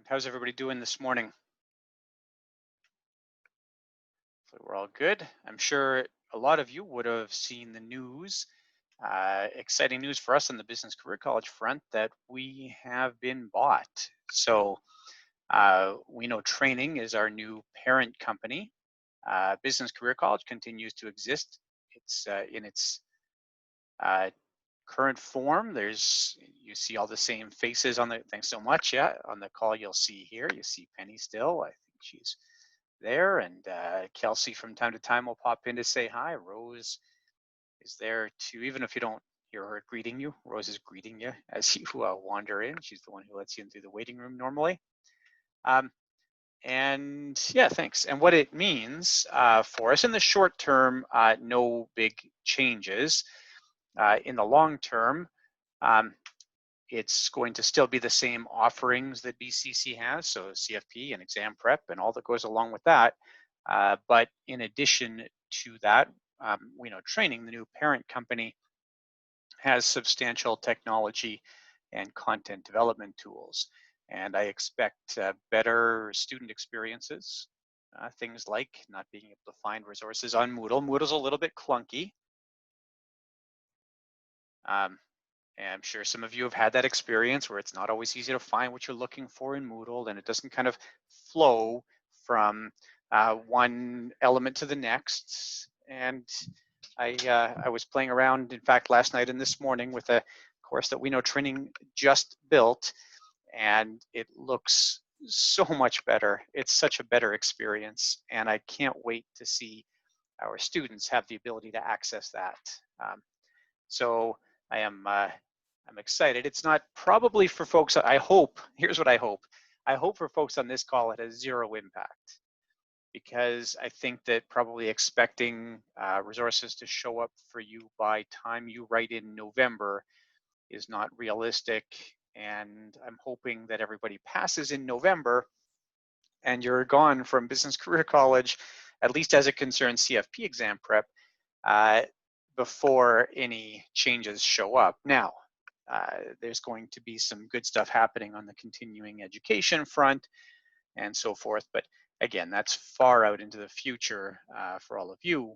How's everybody doing this morning? Hopefully we're all good. I'm sure a lot of you would have seen the news. Exciting news for us on the Business Career College front that we have been bought. So we know Training is our new parent company. Business Career College continues to exist. It's in its current form. You see all the same faces on the, thanks so much. Yeah, on the call you'll see here, you see Penny still. I think she's there, and Kelsey from time to time will pop in to say hi. Rose is there too, even if you don't hear her greeting you. Rose is greeting you as you wander in. She's the one who lets you in through the waiting room normally. And yeah, thanks. And what it means for us in the short term, no big changes. In the long term, it's going to still be the same offerings that BCC has, so CFP and exam prep and all that goes along with that. But in addition to that, we know Training, the new parent company, has substantial technology and content development tools. And I expect better student experiences, things like not being able to find resources on Moodle. Moodle's a little bit clunky. And I'm sure some of you have had that experience where it's not always easy to find what you're looking for in Moodle, and it doesn't kind of flow from one element to the next. And I was playing around, in fact, last night and this morning with a course that we know Training just built, and it looks so much better. It's such a better experience, and I can't wait to see our students have the ability to access that. So I'm excited. It's not probably for folks, I hope, here's what I hope. I hope for folks on this call it has zero impact, because I think that probably expecting resources to show up for you by time you write in November is not realistic. And I'm hoping that everybody passes in November and you're gone from Business Career College, at least as it concerns CFP exam prep, before any changes show up. Now, there's going to be some good stuff happening on the continuing education front and so forth. But again, that's far out into the future for all of you.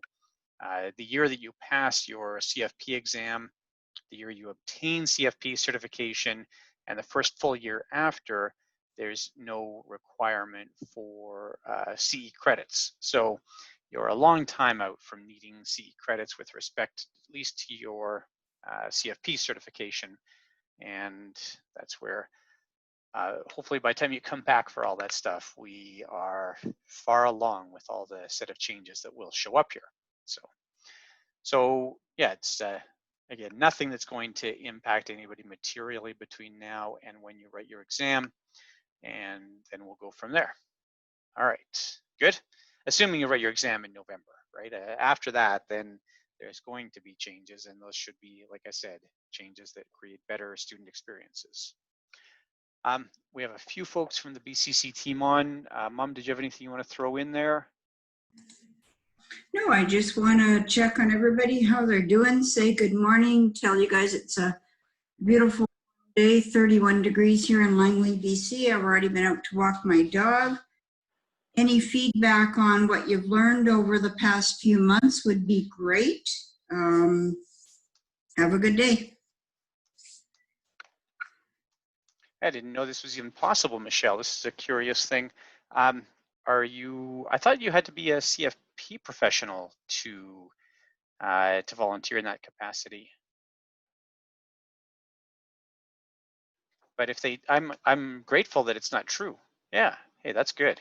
The year that you pass your CFP exam, the year you obtain CFP certification, and the first full year after, there's no requirement for CE credits. So you're a long time out from needing CE credits with respect, at least to your CFP certification. And that's where hopefully by the time you come back for all that stuff, we are far along with all the set of changes that will show up here. So yeah, it's again, nothing that's going to impact anybody materially between now and when you write your exam, and then we'll go from there. All right, good. Assuming you write your exam in November, right? After that, then there's going to be changes, and those should be, like I said, changes that create better student experiences. We have a few folks from the BCC team on. Mom, did you have anything you want to throw in there? No, I just want to check on everybody, how they're doing, say good morning, tell you guys it's a beautiful day, 31 degrees here in Langley, BC. I've already been out to walk my dog. Any feedback on what you've learned over the past few months would be great. Have a good day. I didn't know this was even possible, Michelle. This is a curious thing. I thought you had to be a CFP professional to volunteer in that capacity. But if I'm grateful that it's not true. Yeah, hey, that's good.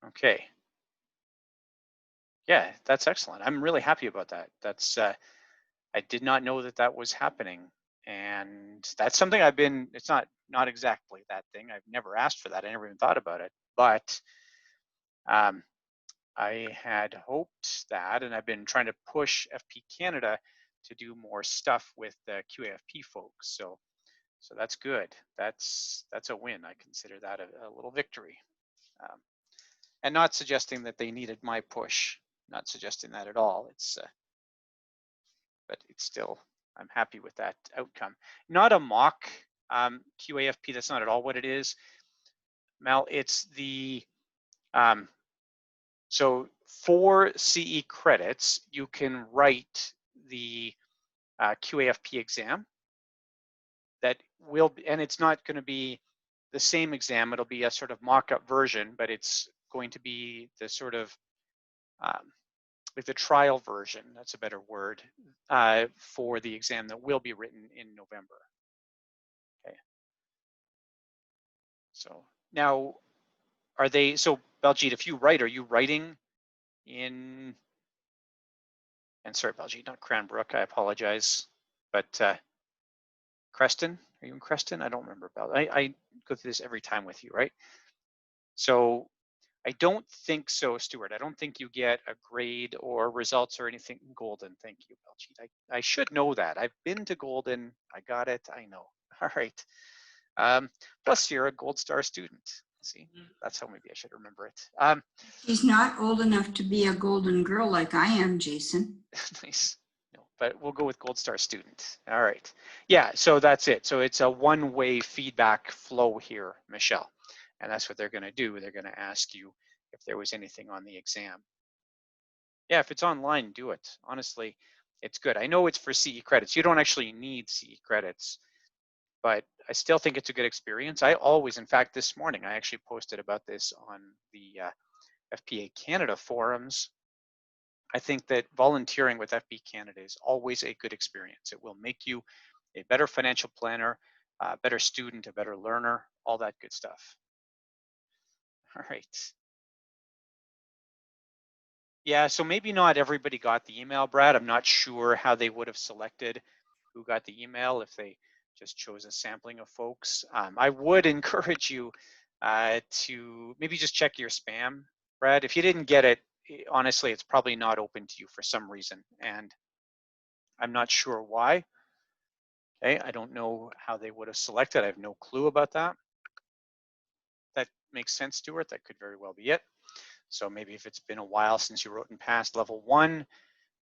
Okay. Yeah, that's excellent. I'm really happy about that. That's I did not know that that was happening, and that's something it's not exactly that thing. I've never asked for that. I never even thought about it, but I had hoped that, and I've been trying to push FP Canada to do more stuff with the QAFP folks. So that's good. That's a win. I consider that a little victory. And not suggesting that they needed my push, not suggesting that at all. But it's still, I'm happy with that outcome. Not a mock QAFP, that's not at all what it is. Mel, it's the, so for CE credits, you can write the QAFP exam that will be, and it's not going to be the same exam. It'll be a sort of mock-up version, but it's going to be the sort of like the trial version, that's a better word, for the exam that will be written in November. Okay. So now, are they, so Baljeet, if you write, are you writing in, and sorry, Baljeet, not Cranbrook, I apologize, but Creston, are you in Creston? I don't remember, I go through this every time with you, right? So I don't think so, Stuart. I don't think you get a grade or results or anything in Golden. Thank you, Baljeet. I should know that. I've been to Golden. I got it. I know. All right. Plus, you're a Gold Star student. See, that's how maybe I should remember it. She's not old enough to be a golden girl like I am, Jason. Nice. No, but we'll go with Gold Star student. All right. Yeah, so that's it. So it's a one-way feedback flow here, Michelle. And that's what they're going to do. They're going to ask you if there was anything on the exam. Yeah, if it's online, do it. Honestly, it's good. I know it's for CE credits. You don't actually need CE credits, but I still think it's a good experience. I always, in fact, this morning, I actually posted about this on the FPA Canada forums. I think that volunteering with FP Canada is always a good experience. It will make you a better financial planner, a better student, a better learner, all that good stuff. All right. Yeah, so maybe not everybody got the email, Brad. I'm not sure how they would have selected who got the email if they just chose a sampling of folks. I would encourage you to maybe just check your spam, Brad. If you didn't get it, honestly, it's probably not open to you for some reason, and I'm not sure why. Okay, I don't know how they would have selected. I have no clue about that. That makes sense, Stuart. That could very well be it. So maybe if it's been a while since you wrote and passed level 1,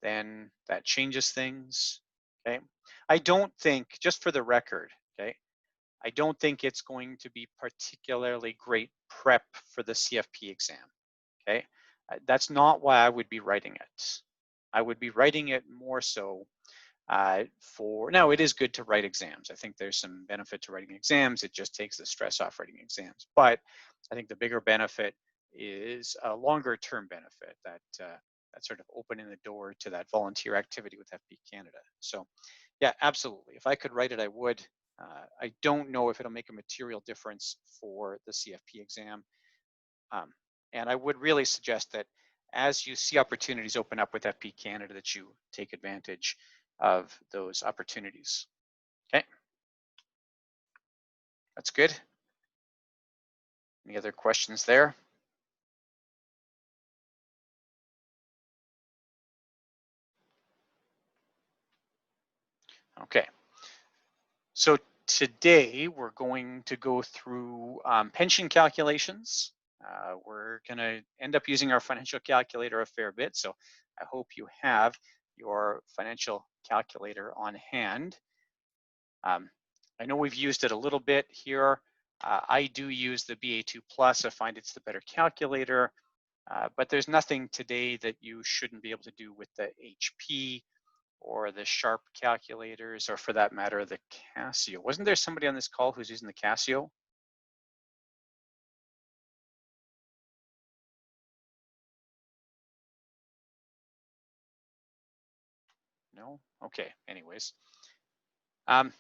then that changes things. Okay. I don't think, just for the record, okay, I don't think it's going to be particularly great prep for the CFP exam. Okay. That's not why I would be writing it. I would be writing it more so now it is good to write exams. I think there's some benefit to writing exams. It just takes the stress off writing exams. But I think the bigger benefit is a longer term benefit, that sort of opening the door to that volunteer activity with FP Canada. So yeah, absolutely. If I could write it, I would. I don't know if it'll make a material difference for the CFP exam. And I would really suggest that as you see opportunities open up with FP Canada, that you take advantage of those opportunities. Okay, that's good. Any other questions there? Okay, so today we're going to go through pension calculations. We're going to end up using our financial calculator a fair bit, so I hope you have your financial calculator on hand. I know we've used it a little bit here. I do use the BA2 Plus. I find it's the better calculator, but there's nothing today that you shouldn't be able to do with the HP or the Sharp calculators, or for that matter, the Casio. Wasn't there somebody on this call who's using the Casio? No? Okay, anyways. And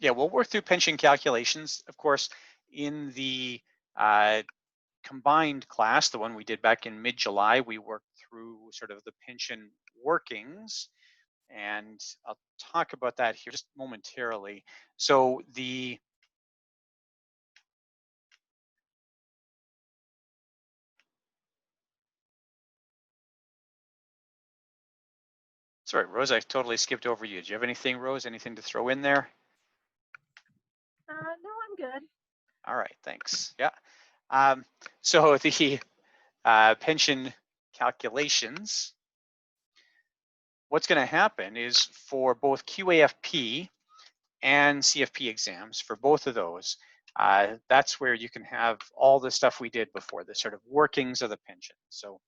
yeah, we'll work through pension calculations. Of course, in the combined class, the one we did back in mid-July, we worked through sort of the pension workings, and I'll talk about that here just momentarily. So sorry, Rose, I totally skipped over you. Do you have anything, Rose? Anything to throw in there? No, I'm good. All right, thanks. Yeah. So the pension calculations, what's going to happen is for both QAFP and CFP exams, for both of those, that's where you can have all the stuff we did before, the sort of workings of the pension. So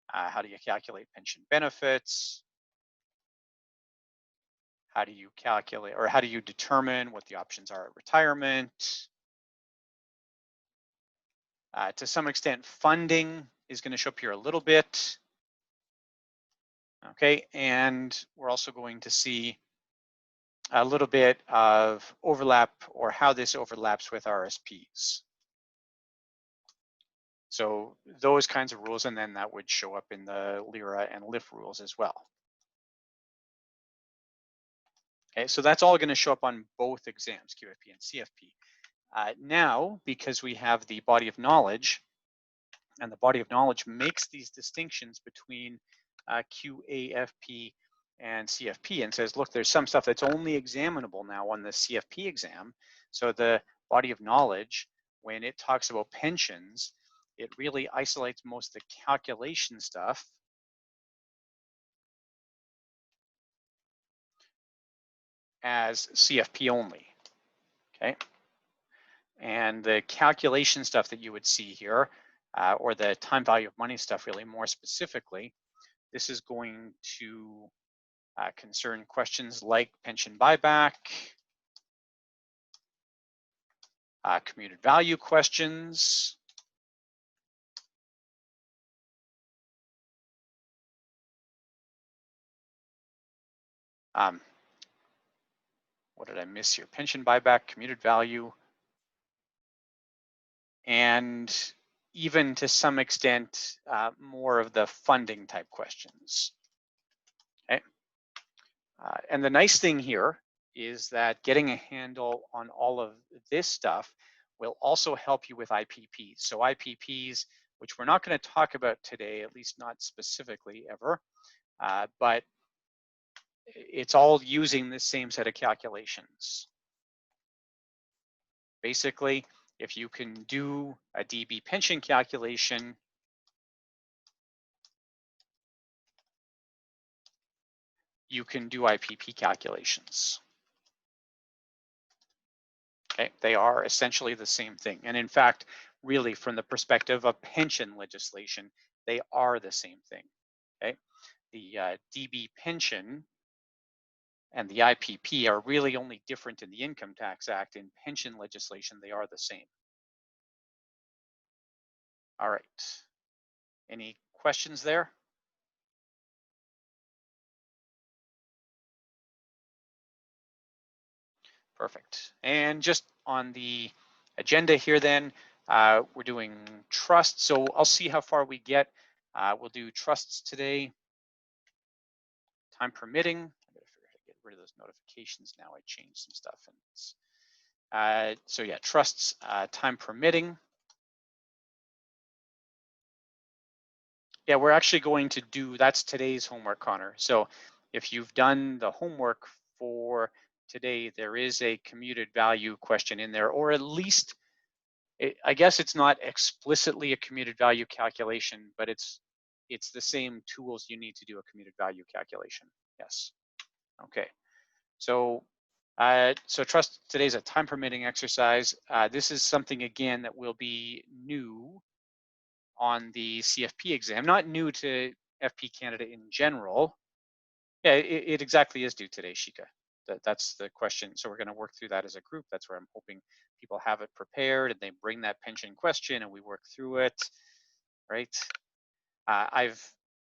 how do you calculate pension benefits? How do you calculate, or how do you determine what the options are at retirement? To some extent, funding is going to show up here a little bit. Okay, and we're also going to see a little bit of overlap, or how this overlaps with RSPs. So those kinds of rules, and then that would show up in the LIRA and LIF rules as well. Okay, so that's all going to show up on both exams, QFP and CFP. Now, because we have the body of knowledge, and the body of knowledge makes these distinctions between QAFP and CFP and says, look, there's some stuff that's only examinable now on the CFP exam. So the body of knowledge, when it talks about pensions, it really isolates most of the calculation stuff as CFP only, okay? And the calculation stuff that you would see here, or the time value of money stuff really more specifically, this is going to concern questions like pension buyback, commuted value questions, what did I miss here? Pension buyback, commuted value, and even to some extent, more of the funding type questions. Okay. And the nice thing here is that getting a handle on all of this stuff will also help you with IPPs. So IPPs, which we're not going to talk about today, at least not specifically ever, but it's all using the same set of calculations. Basically, if you can do a DB pension calculation, you can do IPP calculations. Okay, they are essentially the same thing. And in fact, really from the perspective of pension legislation, they are the same thing, okay? The DB pension and the IPP are really only different in the Income Tax Act. In pension legislation, they are the same. All right, any questions there? Perfect. And just on the agenda here then, we're doing trusts. So I'll see how far we get. We'll do trusts today, time permitting. I gotta figure out how to get rid of those notifications now. I changed some stuff. And so yeah, trusts, time permitting. Yeah, we're actually going to do, that's today's homework, Connor. So if you've done the homework for today, there is a commuted value question in there, or at least, I guess it's not explicitly a commuted value calculation, but it's the same tools you need to do a commuted value calculation. Yes. Okay. So so trust today's a time permitting exercise. This is something again that will be new on the CFP exam, not new to FP Canada in general. Yeah, it exactly is due today, Shika. That's the question. So we're going to work through that as a group. That's where I'm hoping people have it prepared and they bring that pension question and we work through it, right? I've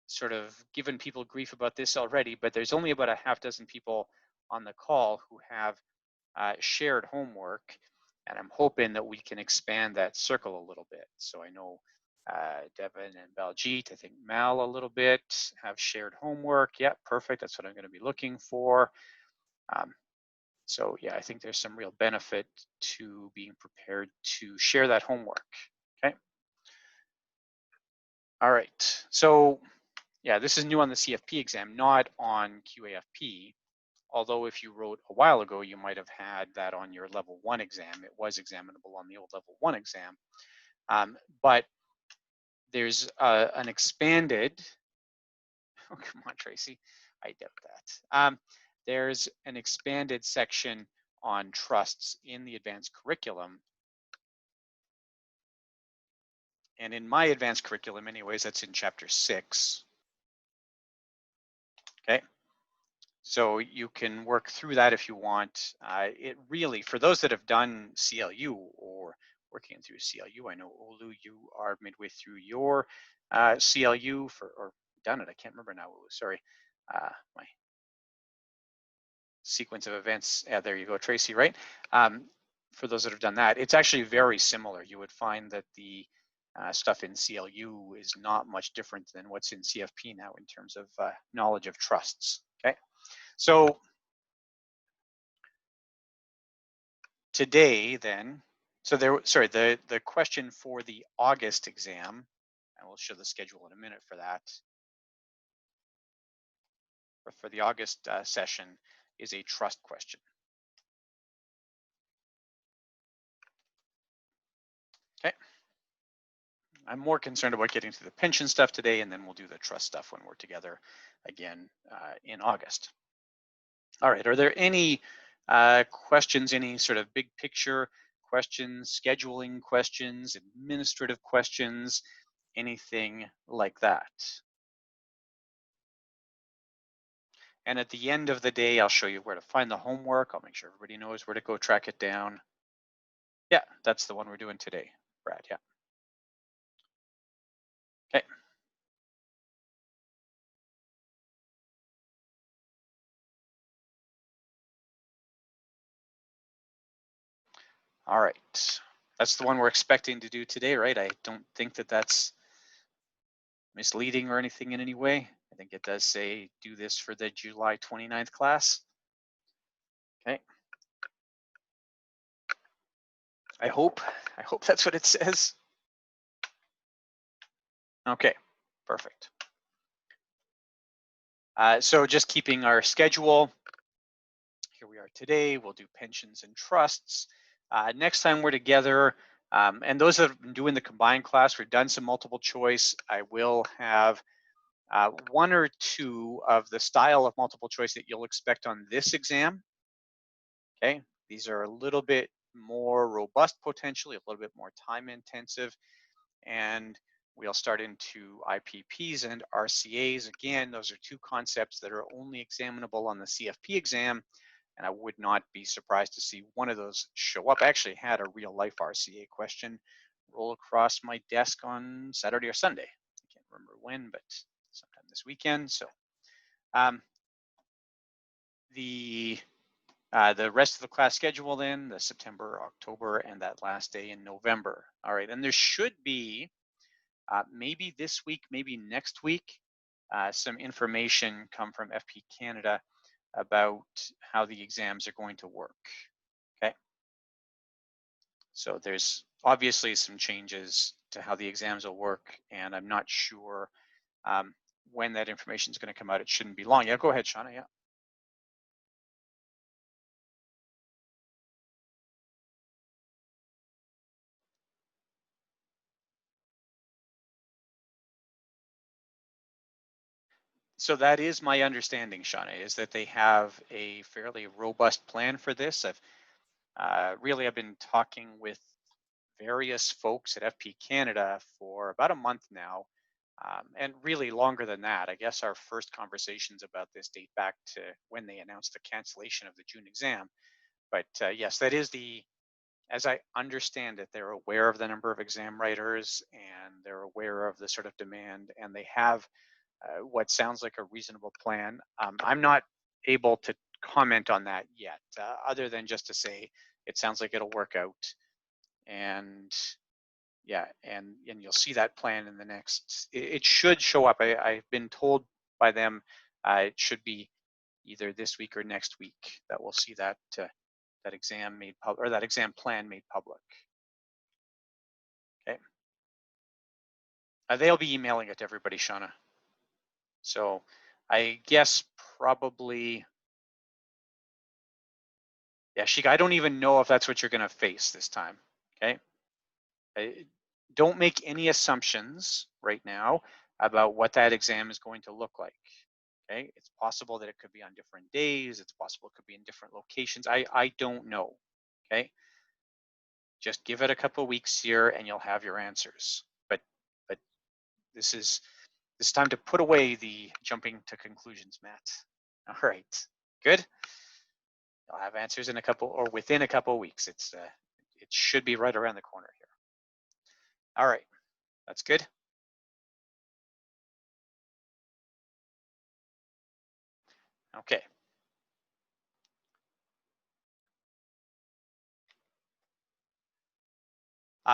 sort of given people grief about this already, but there's only about a half dozen people on the call who have shared homework, and I'm hoping that we can expand that circle a little bit. So I know Devin and Baljeet, I think Mal a little bit, have shared homework. Yeah, perfect. That's what I'm going to be looking for. So yeah, I think there's some real benefit to being prepared to share that homework. Okay. All right. So yeah, this is new on the CFP exam, not on QAFP. Although if you wrote a while ago, you might have had that on your level 1 exam. It was examinable on the old level 1 exam. But there's an expanded, oh, come on, Tracy, I doubt that. There's an expanded section on trusts in the advanced curriculum. And in my advanced curriculum anyways, that's in chapter 6. Okay. So you can work through that if you want. It really, for those that have done CLU or working through CLU, I know Olu, you are midway through your CLU or done it. I can't remember now. Olu, sorry, my sequence of events. Yeah, there you go, Tracy. Right. For those that have done that, it's actually very similar. You would find that the stuff in CLU is not much different than what's in CFP now in terms of knowledge of trusts. Okay. So today then, so the question for the August exam, and we'll show the schedule in a minute for that, but for the August session is a trust question. Okay. I'm more concerned about getting to the pension stuff today, and then we'll do the trust stuff when we're together again in August. All right, are there any questions, any sort of big picture questions, scheduling questions, administrative questions, anything like that? And at the end of the day, I'll show you where to find the homework. I'll make sure everybody knows where to go track it down. Yeah, that's the one we're doing today, Brad, yeah. Okay. All right, that's the one we're expecting to do today, right? I don't think that that's misleading or anything in any way. I think it does say do this for the July 29th class. Okay. I hope that's what it says. Okay, perfect. So just keeping our schedule. Here we are today. We'll do pensions and trusts. Next time we're together, and those that have been doing the combined class, we've done some multiple choice. I will have one or two of the style of multiple choice that you'll expect on this exam. Okay, these are a little bit more robust potentially, a little bit more time intensive, and we'll start into IPPs and RCAs. Again, those are two concepts that are only examinable on the CFP exam, and I would not be surprised to see one of those show up. I actually had a real life RCA question roll across my desk on Saturday or Sunday. I can't remember when, but sometime this weekend. So the rest of the class schedule then, the September, October, and that last day in November. All right, and there should be maybe this week, maybe next week, some information come from FP Canada about how the exams are going to work, okay? So there's obviously some changes to how the exams will work, and I'm not sure when that information is going to come out. It shouldn't be long. Yeah, go ahead, Shauna, yeah. So that is my understanding, Shauna, is that they have a fairly robust plan for this. I've been talking with various folks at FP Canada for about a month now, and really longer than that. I guess our first conversations about this date back to when they announced the cancellation of the June exam. But yes, that is as I understand it, they're aware of the number of exam writers and they're aware of the sort of demand, and they have what sounds like a reasonable plan. I'm not able to comment on that yet, other than just to say it sounds like it'll work out. And yeah, and you'll see that plan in the next, it should show up. I've been told by them it should be either this week or next week that we'll see that that exam made public, or that exam plan made public. Okay. They'll be emailing it to everybody, Shauna. So I guess probably, yeah, Shika, I don't even know if that's what you're going to face this time. Okay. Don't make any assumptions right now about what that exam is going to look like. Okay, it's possible that it could be on different days. It's possible it could be in different locations. I don't know. Okay, just give it a couple of weeks here and you'll have your answers. But this is time to put away the jumping to conclusions, Matt. All right, good. I'll have answers in a couple or within a couple of weeks. It should be right around the corner here. All right, that's good. Okay.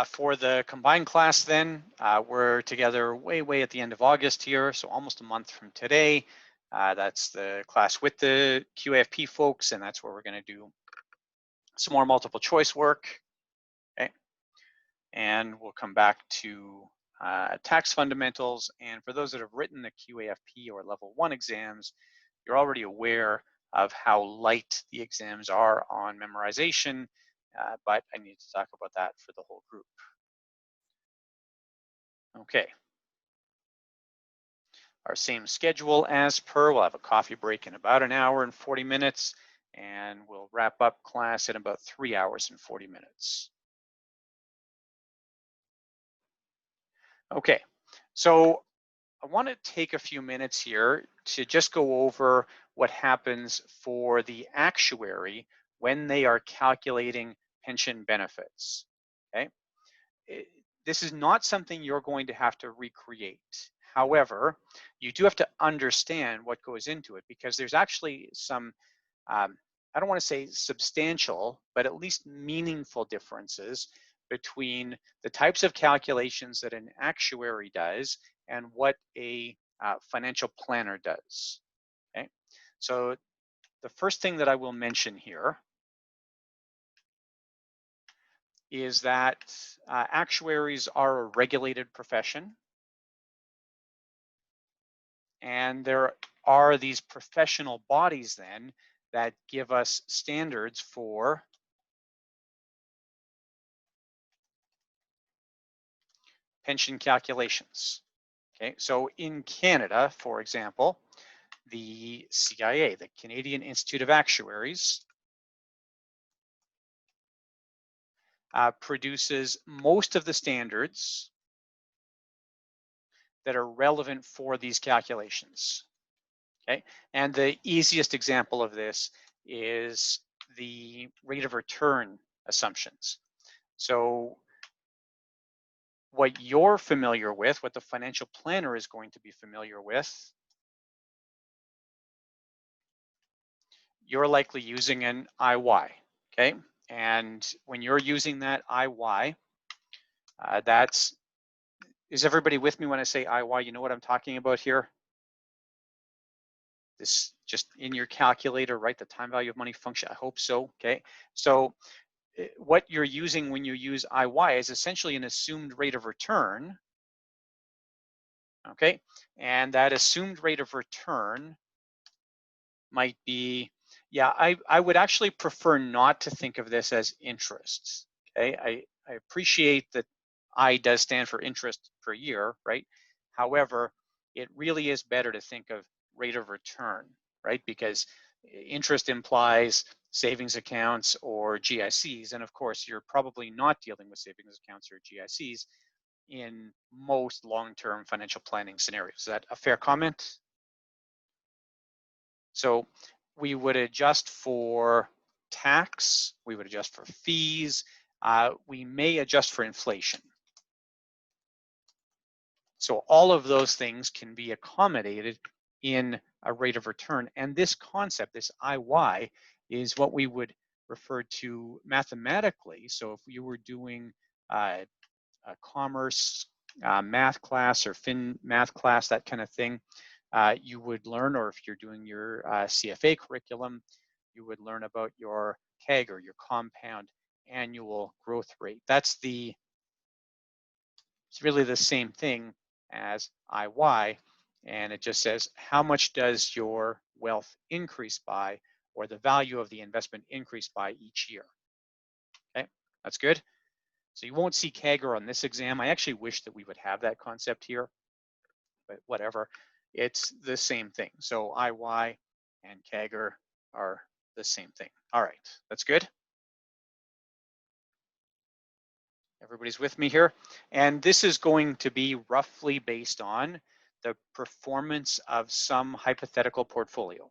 For the combined class then, we're together way at the end of August here, so almost a month from today. That's the class with the QAFP folks, and that's where we're going to do some more multiple choice work. Okay. And we'll come back to tax fundamentals. And for those that have written the QAFP or level 1 exams, you're already aware of how light the exams are on memorization, but I need to talk about that for the whole group. Okay. Our same schedule as per. We'll have a coffee break in about an hour and 40 minutes, and we'll wrap up class in about 3 hours and 40 minutes. Okay, so I want to take a few minutes here to just go over what happens for the actuary when they are calculating pension benefits. Okay, this is not something you're going to have to recreate. However, you do have to understand what goes into it because there's actually some, I don't want to say substantial, but at least meaningful differences between the types of calculations that an actuary does and what a financial planner does. Okay, so the first thing that I will mention here is that actuaries are a regulated profession, and there are these professional bodies then that give us standards for pension calculations. Okay, so in Canada, for example, the CIA, the Canadian Institute of Actuaries, produces most of the standards that are relevant for these calculations. Okay, and the easiest example of this is the rate of return assumptions. So what you're familiar with, what the financial planner is going to be familiar with, you're likely using an IY, okay? And when you're using that IY, is everybody with me when I say IY? You know what I'm talking about here? This just in your calculator, right? The time value of money function, I hope so, okay? So what you're using when you use IY is essentially an assumed rate of return, okay? And that assumed rate of return might be, yeah, I would actually prefer not to think of this as interest, okay? I appreciate that I does stand for interest per year, right? However, it really is better to think of rate of return, right? Because interest implies savings accounts or GICs, and of course, you're probably not dealing with savings accounts or GICs in most long-term financial planning scenarios. Is that a fair comment? So we would adjust for tax, we would adjust for fees, we may adjust for inflation. So all of those things can be accommodated in a rate of return. And this concept, this IY, is what we would refer to mathematically. So if you were doing a commerce math class or fin math class, that kind of thing, you would learn, or if you're doing your CFA curriculum, you would learn about your CAGR, your compound annual growth rate. It's really the same thing as IY, and it just says how much does your wealth increase by, or the value of the investment increase by each year. Okay, that's good. So you won't see CAGR on this exam. I actually wish that we would have that concept here, but whatever. it's the same thing. So IY and CAGR are the same thing. All right, that's good. Everybody's with me here. And this is going to be roughly based on the performance of some hypothetical portfolio.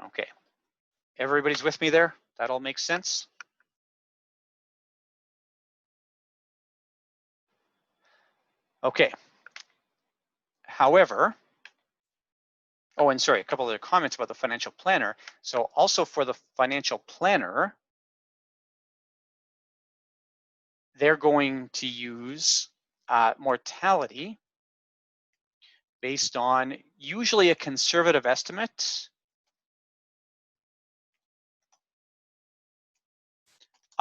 Okay, everybody's with me there? That all makes sense? Okay. However, oh, and sorry, a couple other comments about the financial planner. So also for the financial planner, they're going to use mortality based on usually a conservative estimate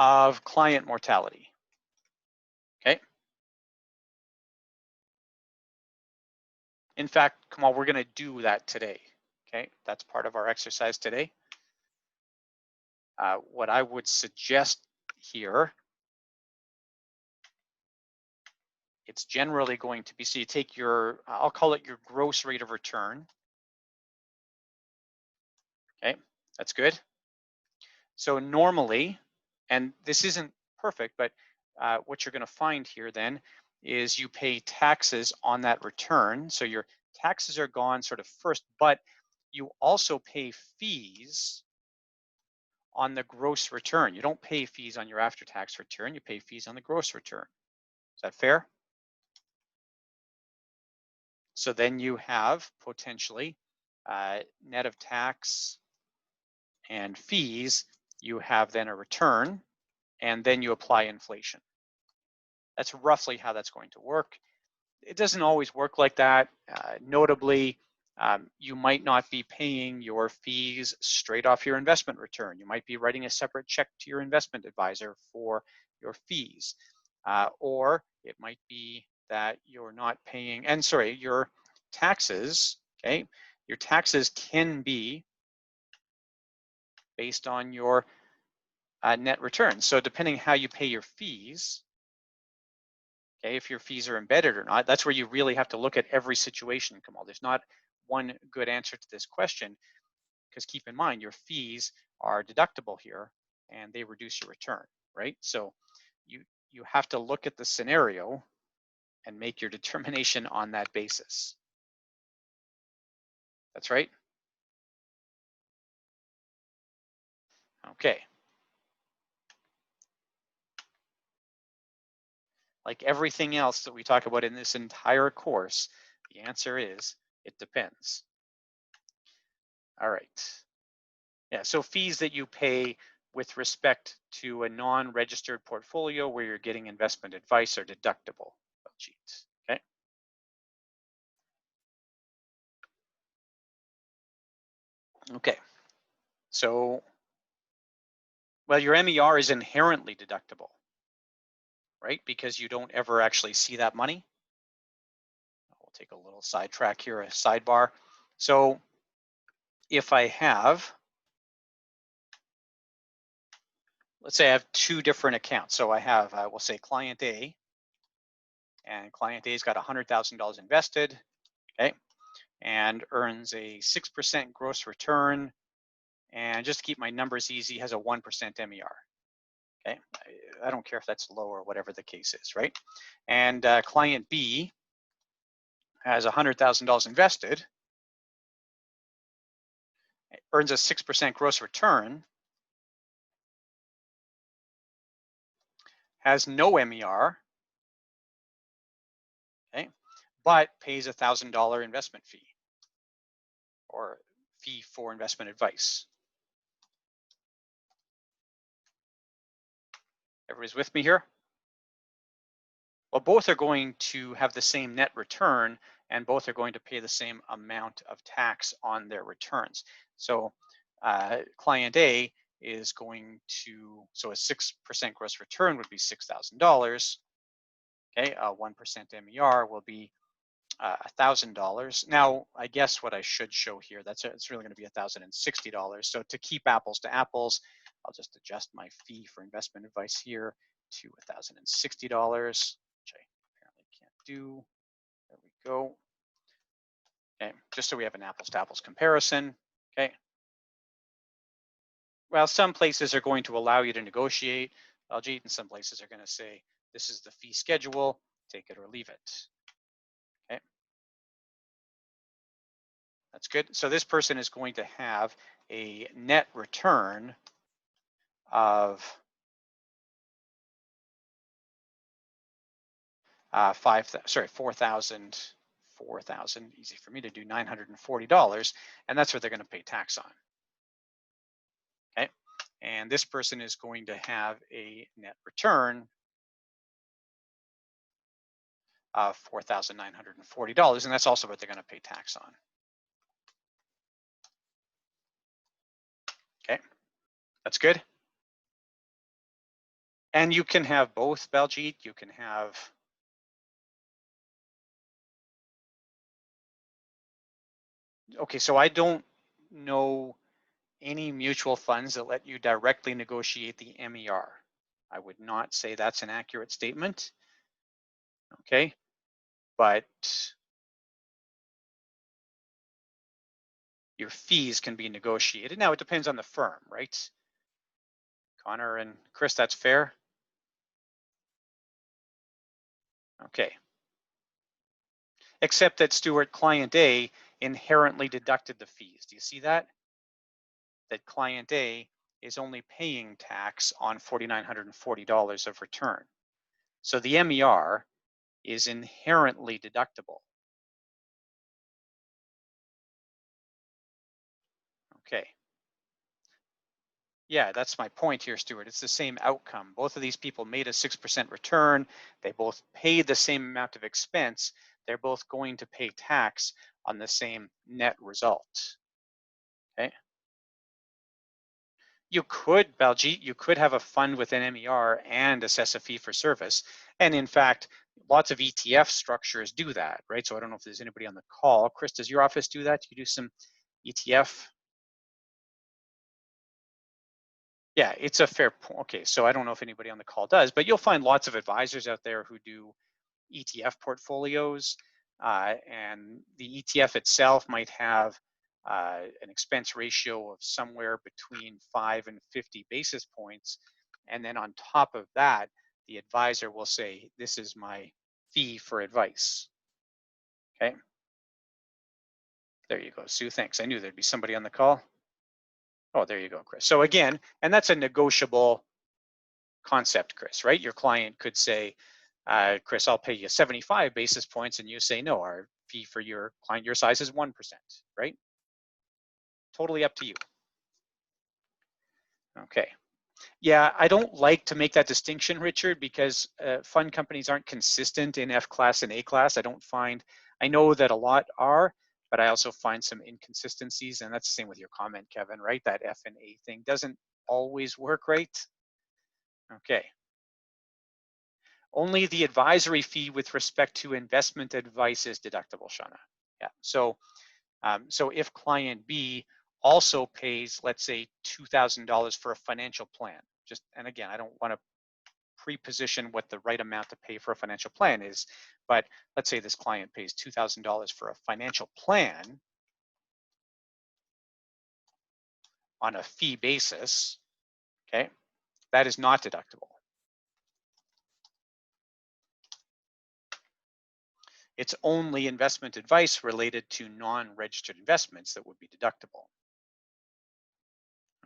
of client mortality. Okay. In fact, come on, we're going to do that today. Okay, that's part of our exercise today. What I would suggest here, it's generally going to be, so you take your, I'll call it your gross rate of return. Okay, that's good. So normally, and this isn't perfect, but what you're going to find here then is you pay taxes on that return. So your taxes are gone sort of first, but you also pay fees on the gross return. You don't pay fees on your after-tax return, you pay fees on the gross return. Is that fair? So then you have potentially net of tax and fees, you have then a return, and then you apply inflation. That's roughly how that's going to work. It doesn't always work like that. Notably, you might not be paying your fees straight off your investment return. You might be writing a separate check to your investment advisor for your fees. Or it might be that you're not paying, and sorry, your taxes, okay? Your taxes can be based on your net return. So depending how you pay your fees, okay, if your fees are embedded or not, that's where you really have to look at every situation, Kamal. There's not one good answer to this question, because keep in mind, your fees are deductible here and they reduce your return, right? So you have to look at the scenario and make your determination on that basis. That's right. Okay. Like everything else that we talk about in this entire course, the answer is it depends. All right. Yeah, so fees that you pay with respect to a non-registered portfolio where you're getting investment advice are deductible. Sheets. Okay. Okay. So, well, your MER is inherently deductible, right? Because you don't ever actually see that money. We'll take a little sidetrack here, a sidebar. So if I have, let's say I have two different accounts. So I have, we'll say client A, and client A's got $100,000 invested, okay, and earns a 6% gross return. And just to keep my numbers easy, has a 1% MER. Okay, I don't care if that's low or whatever the case is, right? And client B has $100,000 invested, earns a 6% gross return, has no MER, okay, but pays a $1,000 investment fee or fee for investment advice. Everybody's with me here? Well, both are going to have the same net return and both are going to pay the same amount of tax on their returns. So client A is going to, so a 6% gross return would be $6,000. Okay, a 1% MER will be $1,000. Now, I guess what I should show here, it's really going to be $1,060. So to keep apples to apples, I'll just adjust my fee for investment advice here to $1,060, which I apparently can't do. There we go. Okay, just so we have an apples to apples comparison. Okay. Well, some places are going to allow you to negotiate, Baljeet, and some places are going to say, this is the fee schedule, take it or leave it. Okay. That's good. So this person is going to have a net return of 4,000, easy for me to do, $940, and that's what they're going to pay tax on. Okay, and this person is going to have a net return of $4,940, and that's also what they're going to pay tax on. Okay, that's good. And you can have both, Baljeet. You can have okay, so I don't know any mutual funds that let you directly negotiate the MER. I would not say that's an accurate statement. Okay, but your fees can be negotiated. Now it depends on the firm, right? Connor and Chris, that's fair? Okay. Except that Stuart, client A inherently deducted the fees. Do you see that? That client A is only paying tax on $4,940 of return. So the MER is inherently deductible. Okay. Yeah, that's my point here, Stuart. It's the same outcome. Both of these people made a 6% return. They both paid the same amount of expense. They're both going to pay tax on the same net result. Okay. You could, Baljeet, you could have a fund with an MER and assess a fee for service. And in fact, lots of ETF structures do that, right? So I don't know if there's anybody on the call. Chris, does your office do that? Do you do some ETF? Yeah, it's a fair point. Okay, so I don't know if anybody on the call does, but you'll find lots of advisors out there who do ETF portfolios, and the ETF itself might have an expense ratio of somewhere between 5 and 50 basis points. And then on top of that, the advisor will say, this is my fee for advice. Okay. There you go, Sue, thanks. I knew there'd be somebody on the call. Oh, there you go, Chris. So again, and that's a negotiable concept, Chris, right? Your client could say, Chris, I'll pay you 75 basis points, and you say, no, our fee for your client your size is 1%, right? Totally up to you. Okay. Yeah, I don't like to make that distinction, Richard, because fund companies aren't consistent in F class and A class. I know that a lot are, but I also find some inconsistencies, and that's the same with your comment, Kevin, right? That F and A thing doesn't always work right. Okay. Only the advisory fee with respect to investment advice is deductible, Shauna. Yeah, so if client B also pays, let's say, $2,000 for a financial plan, and again, I don't want to pre-position what the right amount to pay for a financial plan is, but let's say this client pays $2,000 for a financial plan on a fee basis, okay, that is not deductible. It's only investment advice related to non-registered investments that would be deductible.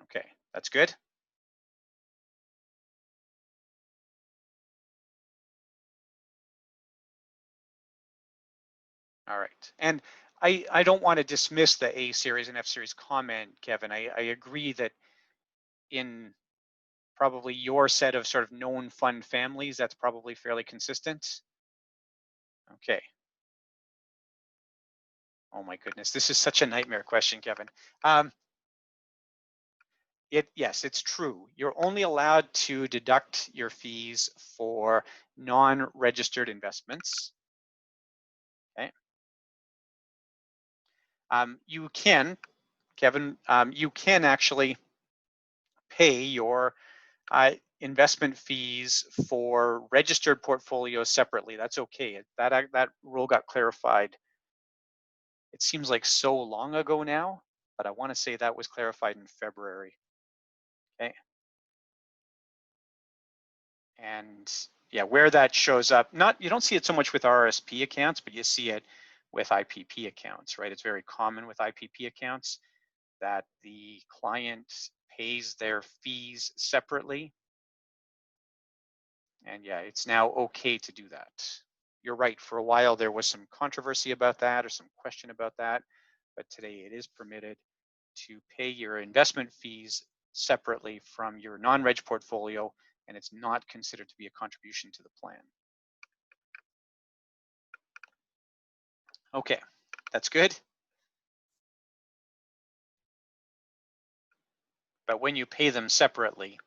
Okay, that's good. All right, and I don't want to dismiss the A series and F series comment, Kevin. I agree that in probably your set of sort of known fund families, that's probably fairly consistent. Okay. Oh my goodness, this is such a nightmare question, Kevin. Yes, it's true. You're only allowed to deduct your fees for non-registered investments. Okay. You can, Kevin, you can actually pay your investment fees for registered portfolios separately. That's okay. That rule got clarified. It seems like so long ago now, but I want to say that was clarified in February. Okay. And yeah, where that shows up, you don't see it so much with RSP accounts, but you see it with IPP accounts, right? It's very common with IPP accounts that the client pays their fees separately. And yeah, it's now okay to do that. You're right, for a while there was some controversy about that or some question about that, but today it is permitted to pay your investment fees separately from your non-reg portfolio, and it's not considered to be a contribution to the plan. Okay, that's good. But when you pay them separately,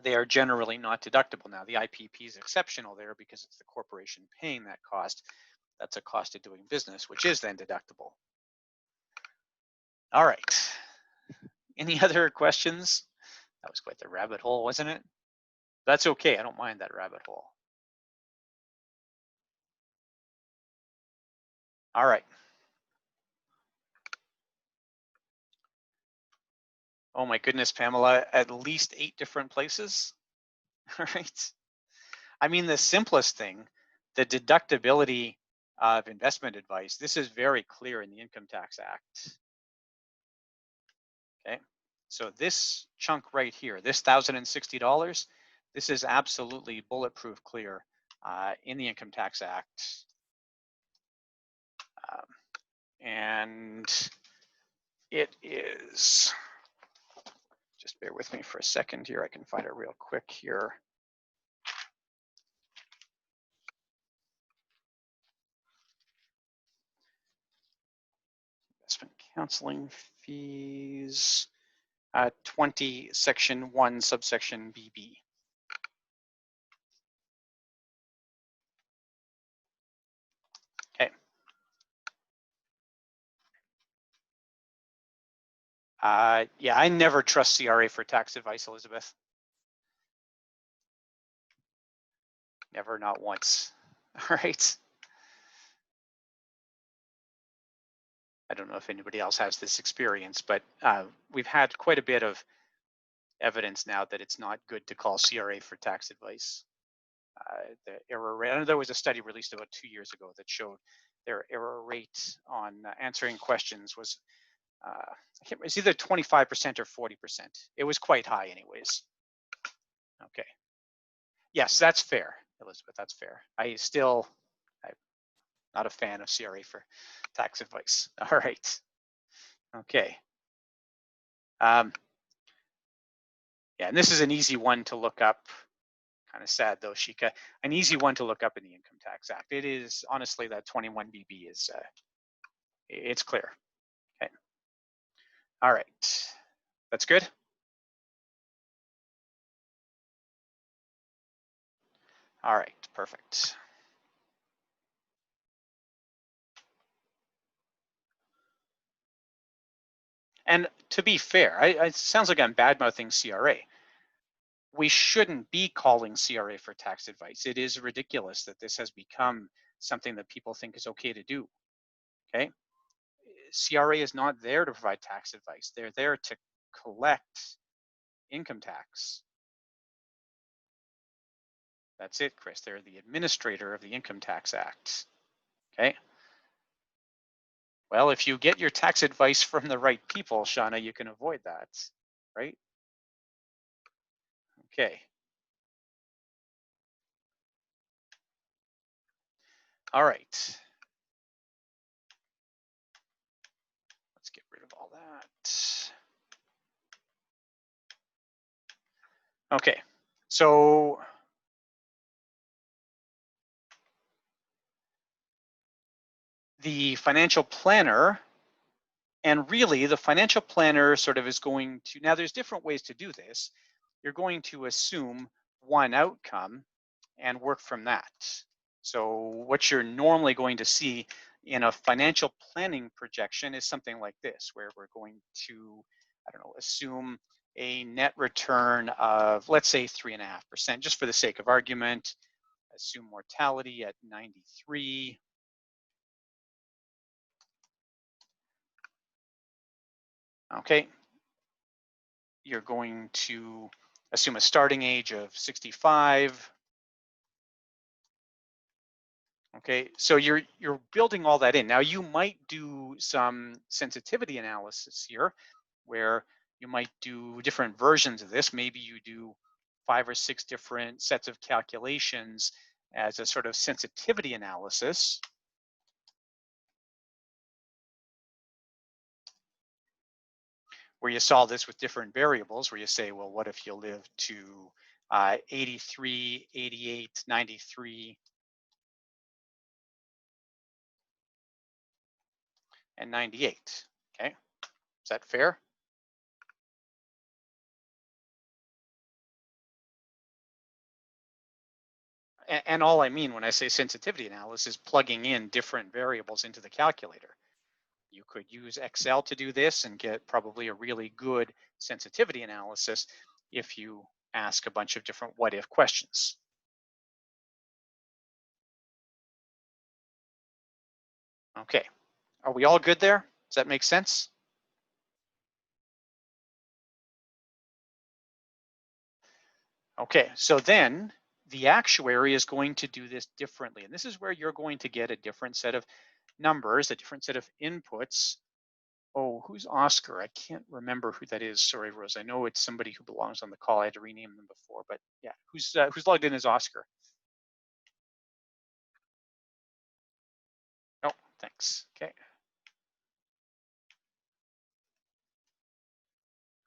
they are generally not deductible. Now, the IPP is exceptional there because it's the corporation paying that cost. That's a cost of doing business, which is then deductible. All right. Any other questions? That was quite the rabbit hole, wasn't it? That's okay. I don't mind that rabbit hole. All right. Oh my goodness, Pamela, at least 8 different places. All right. I mean, the simplest thing, the deductibility of investment advice, this is very clear in the Income Tax Act. Okay. So this chunk right here, this $1,060, this is absolutely bulletproof clear in the Income Tax Act. And it is, just bear with me for a second here. I can find it real quick here. Investment counseling fees, 20, section 1, subsection BB. Okay. Yeah, I never trust CRA for tax advice, Elizabeth. Never, not once. All right. I don't know if anybody else has this experience, but we've had quite a bit of evidence now that it's not good to call CRA for tax advice. The error rate, I know there was a study released about 2 years ago that showed their error rate on answering questions was, it's either 25% or 40%. It was quite high anyways. Okay. Yes, that's fair, Elizabeth, that's fair. I'm not a fan of CRA for tax advice. All right. Okay. Yeah, and this is an easy one to look up. Kind of sad though, Shika. An easy one to look up in the Income Tax Act. It is honestly that 21BB is, it's clear. Okay. All right. That's good. All right, perfect. And to be fair, it sounds like I'm bad-mouthing CRA. We shouldn't be calling CRA for tax advice. It is ridiculous that this has become something that people think is okay to do, okay? CRA is not there to provide tax advice. They're there to collect income tax. That's it, Chris. They're the administrator of the Income Tax Act, okay? Well, if you get your tax advice from the right people, Shauna, you can avoid that, right? Okay. All right. Let's get rid of all that. Okay, so the financial planner, and really the financial planner sort of is going to, now there's different ways to do this. You're going to assume one outcome and work from that. So what you're normally going to see in a financial planning projection is something like this, where we're going to, I don't know, assume a net return of, let's say, 3.5%, just for the sake of argument. Assume mortality at 93. Okay. You're going to assume a starting age of 65. Okay, so you're building all that in. Now you might do some sensitivity analysis here, where you might do different versions of this. Maybe you do 5 or 6 different sets of calculations as a sort of sensitivity analysis. Where you solve this with different variables, where you say, well, what if you live to 83, 88, 93, and 98, okay? Is that fair? And all I mean when I say sensitivity analysis is plugging in different variables into the calculator. You could use Excel to do this and get probably a really good sensitivity analysis if you ask a bunch of different what if questions. Okay, are we all good there? Does that make sense? Okay, so then the actuary is going to do this differently. And this is where you're going to get a different set of numbers, a different set of inputs. Oh, who's Oscar? I can't remember who that is. Sorry, Rose. I know it's somebody who belongs on the call. I had to rename them before, but yeah, who's logged in as Oscar? Oh, thanks. Okay.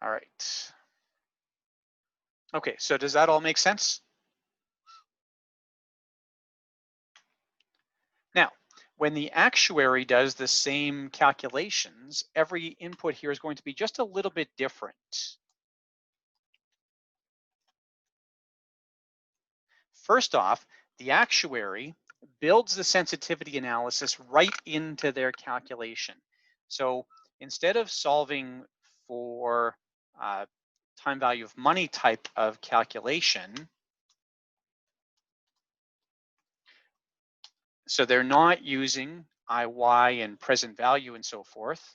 All right. Okay, so does that all make sense? Now, when the actuary does the same calculations, every input here is going to be just a little bit different. First off, the actuary builds the sensitivity analysis right into their calculation. So instead of solving for time value of money type of calculation, so they're not using IY and present value and so forth.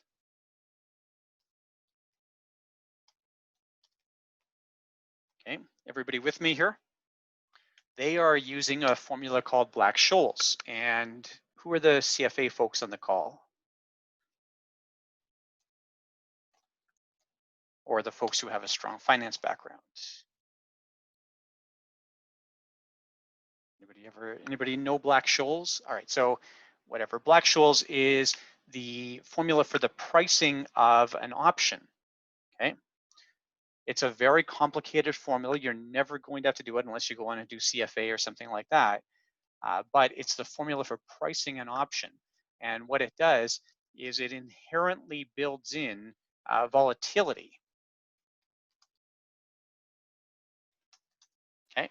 Okay, everybody with me here? They are using a formula called Black-Scholes. And who are the CFA folks on the call? Or the folks who have a strong finance background? Anybody know Black-Scholes? All right, so whatever. Black-Scholes is the formula for the pricing of an option, okay? It's a very complicated formula. You're never going to have to do it unless you go on and do CFA or something like that. But it's the formula for pricing an option. And what it does is it inherently builds in volatility. Okay,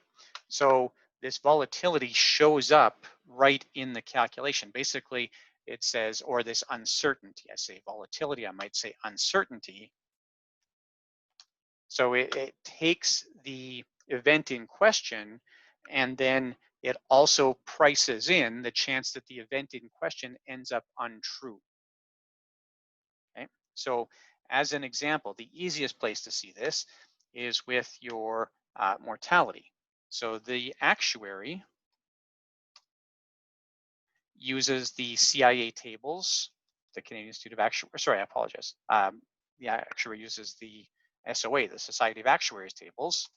so this volatility shows up right in the calculation. Basically, it says, or this uncertainty. I say volatility, I might say uncertainty. So it takes the event in question and then it also prices in the chance that the event in question ends up untrue. Okay, so as an example, the easiest place to see this is with your mortality. So the actuary uses the CIA tables, the Canadian Institute of Actuaries, sorry, I apologize. The actuary uses the SOA, the Society of Actuaries tables.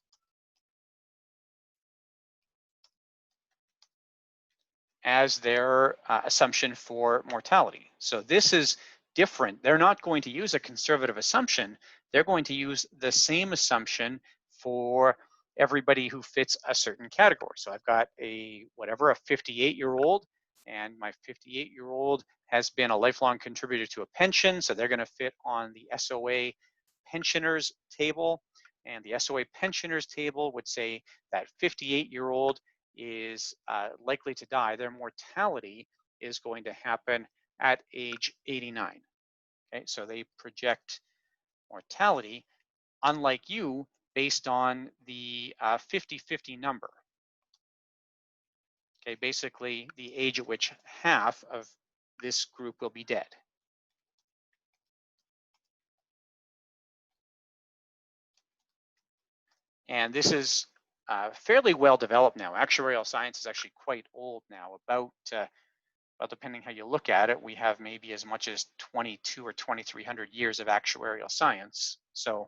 As their assumption for mortality. So this is different. They're not going to use a conservative assumption. They're going to use the same assumption for everybody who fits a certain category. So I've got a 58-year-old, and my 58-year-old has been a lifelong contributor to a pension. So they're going to fit on the SOA pensioners table. And the SOA pensioners table would say that 58-year-old is likely to die, their mortality is going to happen at age 89. Okay, so they project mortality, unlike you, based on the 50-50 number. Okay, basically the age at which half of this group will be dead. And this is fairly well developed now. Actuarial science is actually quite old now, about well, depending how you look at it, we have maybe as much as 22 or 2,300 years of actuarial science. So,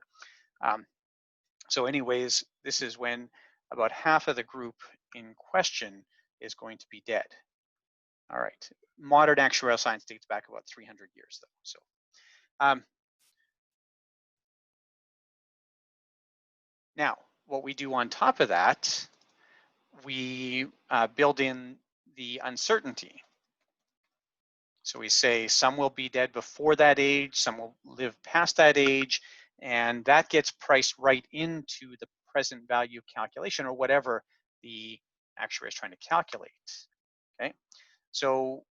so anyways, this is when about half of the group in question is going to be dead. All right, modern actuarial science dates back about 300 years though. So, now what we do on top of that, we build in the uncertainty. So we say some will be dead before that age, some will live past that age, and that gets priced right into the present value calculation or whatever the actuary is trying to calculate. Okay, so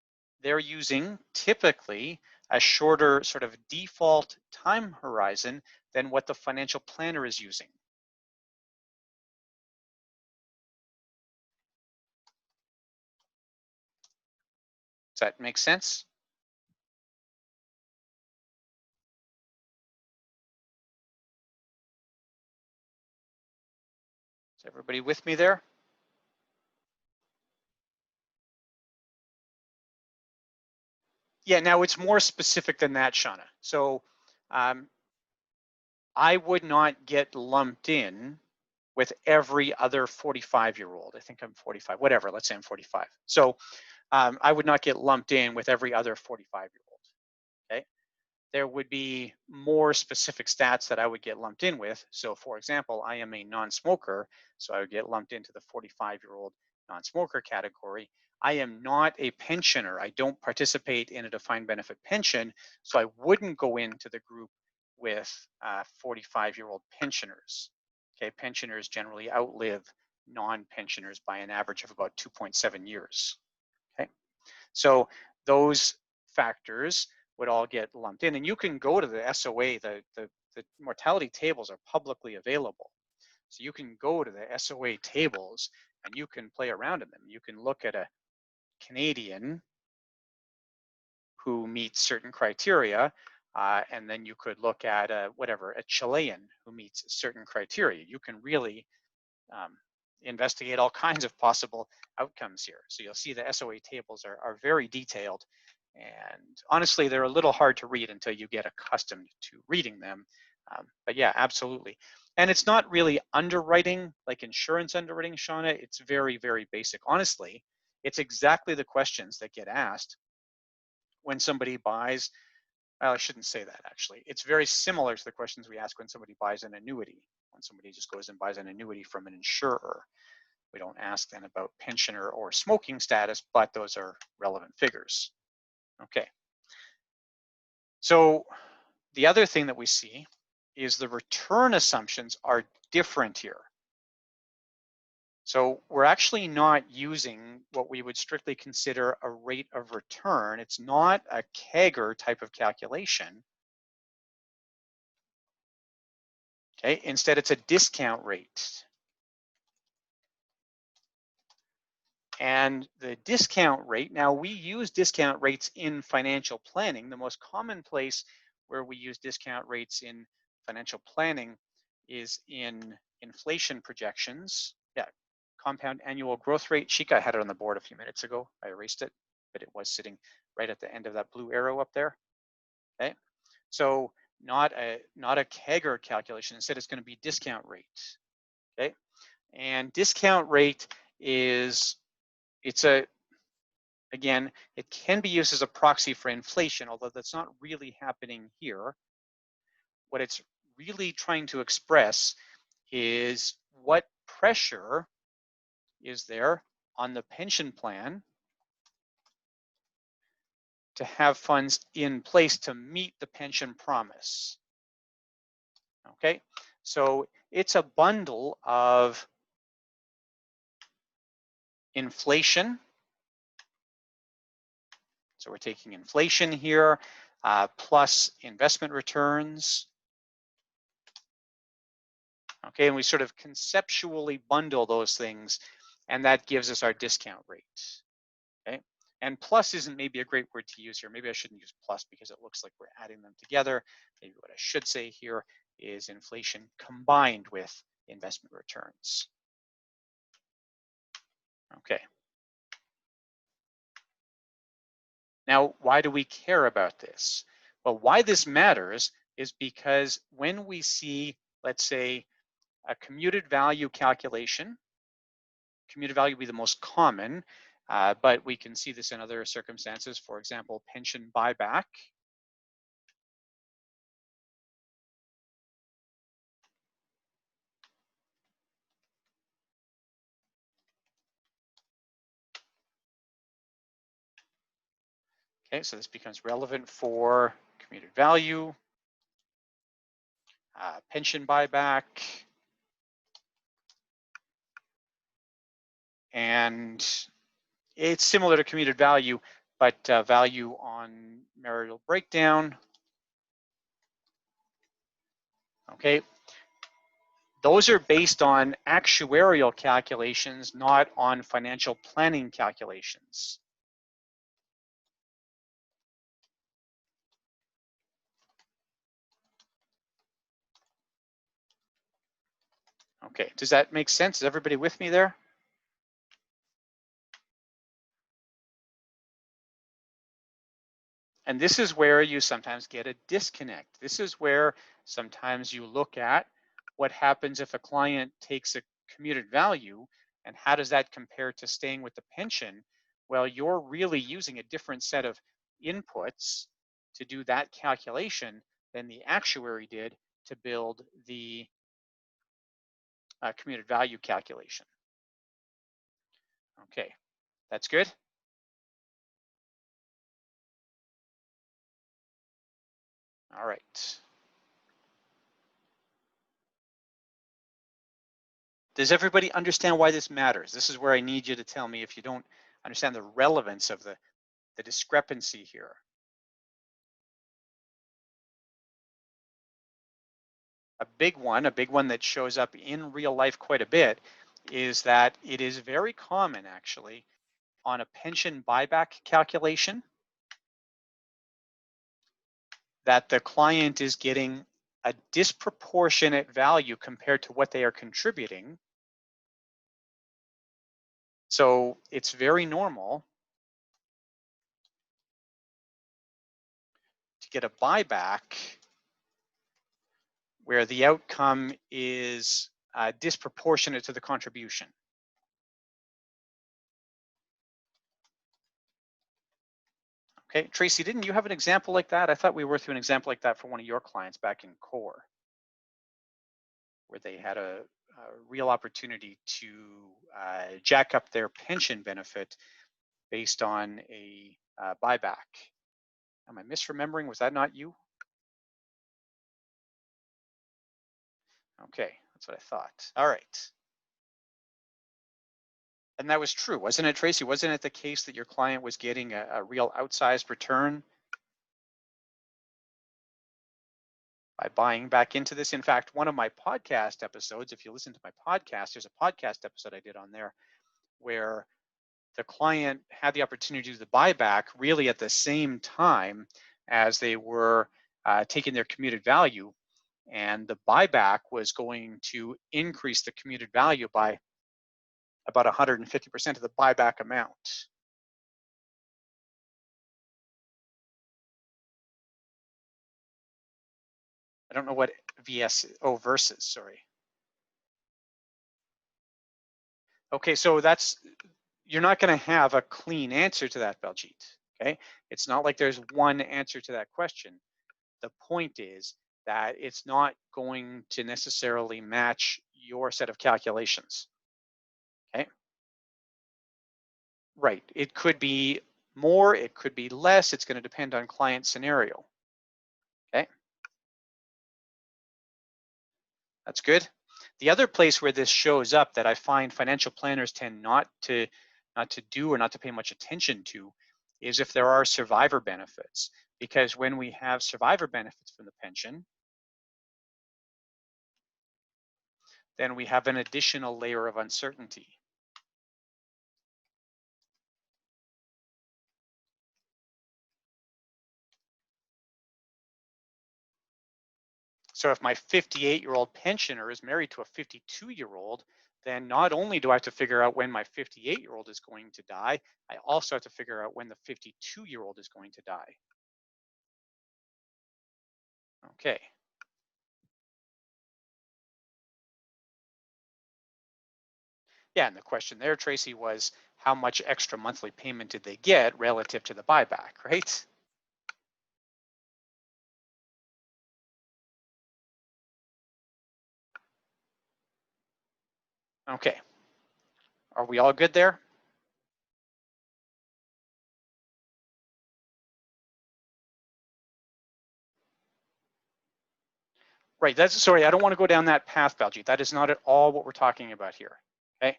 they're using typically a shorter sort of default time horizon than what the financial planner is using. Does that make sense? Is everybody with me there? Yeah, now it's more specific than that, Shauna. So I would not get lumped in with every other 45-year-old. I think I'm 45, whatever, let's say I'm 45. So I would not get lumped in with every other 45-year-old, okay? There would be more specific stats that I would get lumped in with. So for example, I am a non-smoker, so I would get lumped into the 45-year-old non-smoker category. I am not a pensioner. I don't participate in a defined benefit pension, so I wouldn't go into the group with 45-year-old pensioners. Okay, pensioners generally outlive non-pensioners by an average of about 2.7 years. Okay, so those factors would all get lumped in, and you can go to the SOA. The mortality tables are publicly available, so you can go to the SOA tables and you can play around in them. You can look at a Canadian who meets certain criteria, and then you could look at a Chilean who meets certain criteria. You can really investigate all kinds of possible outcomes here. So you'll see the SOA tables are very detailed, and honestly, they're a little hard to read until you get accustomed to reading them. But yeah, absolutely. And it's not really underwriting, like insurance underwriting, Shauna. It's very, very basic. Honestly, it's exactly the questions that get asked when somebody buys, well, I shouldn't say that actually. It's very similar to the questions we ask when somebody buys an annuity, when somebody just goes and buys an annuity from an insurer. We don't ask then about pensioner or smoking status, but those are relevant figures. Okay. So the other thing that we see is the return assumptions are different here. So we're actually not using what we would strictly consider a rate of return. It's not a CAGR type of calculation. Okay, instead it's a discount rate. And the discount rate, now we use discount rates in financial planning. The most common place where we use discount rates in financial planning is in inflation projections. Yeah, compound annual growth rate. Shika had it on the board a few minutes ago. I erased it, but it was sitting right at the end of that blue arrow up there. Okay, so not a CAGR calculation. Instead, it's going to be discount rate. Okay, and discount rate is, again, it can be used as a proxy for inflation, although that's not really happening here. What it's really trying to express is what pressure is there on the pension plan to have funds in place to meet the pension promise. Okay, so it's a bundle of inflation. So we're taking inflation here, plus investment returns. Okay, and we sort of conceptually bundle those things, and that gives us our discount rate. Okay, and plus isn't maybe a great word to use here. Maybe I shouldn't use plus because it looks like we're adding them together. Maybe what I should say here is inflation combined with investment returns. Okay. Now, why do we care about this? Well, why this matters is because when we see, let's say, a commuted value calculation, commuted value would be the most common, but we can see this in other circumstances. For example, pension buyback. Okay, so this becomes relevant for commuted value, pension buyback, and it's similar to commuted value, but value on marital breakdown. Okay, those are based on actuarial calculations, not on financial planning calculations. Okay, does that make sense? Is everybody with me there? And this is where you sometimes get a disconnect. This is where sometimes you look at what happens if a client takes a commuted value and how does that compare to staying with the pension? Well, you're really using a different set of inputs to do that calculation than the actuary did to build the commuted value calculation. Okay, that's good. All right. Does everybody understand why this matters? This is where I need you to tell me if you don't understand the relevance of the discrepancy here. A big one that shows up in real life quite a bit, is that it is very common actually on a pension buyback calculation that the client is getting a disproportionate value compared to what they are contributing. So it's very normal to get a buyback where the outcome is disproportionate to the contribution. Okay, Tracy, didn't you have an example like that? I thought we were through an example like that for one of your clients back in CORE, where they had a real opportunity to jack up their pension benefit based on a buyback. Am I misremembering? Was that not you? Okay, that's what I thought. All right. And that was true, wasn't it, Tracy? Wasn't it the case that your client was getting a real outsized return by buying back into this? In fact, one of my podcast episodes, if you listen to my podcast, there's a podcast episode I did on there where the client had the opportunity to do the buyback really at the same time as they were taking their commuted value. And the buyback was going to increase the commuted value by about 150% of the buyback amount. I don't know what versus, sorry. Okay, so you're not going to have a clean answer to that, Baljeet. Okay, it's not like there's one answer to that question. The point is that it's not going to necessarily match your set of calculations. Okay, right. It could be more, it could be less. It's going to depend on client scenario. Okay, that's good. The other place where this shows up that I find financial planners tend not to do or not to pay much attention to is if there are survivor benefits, because when we have survivor benefits from the pension, then we have an additional layer of uncertainty. So if my 58-year-old pensioner is married to a 52-year-old, then not only do I have to figure out when my 58-year-old is going to die, I also have to figure out when the 52-year-old is going to die. Okay. Yeah, and the question there, Tracy, was how much extra monthly payment did they get relative to the buyback, right? Okay. Are we all good there? Right, that's, sorry, I don't want to go down that path, Baljeet. That is not at all what we're talking about here, okay?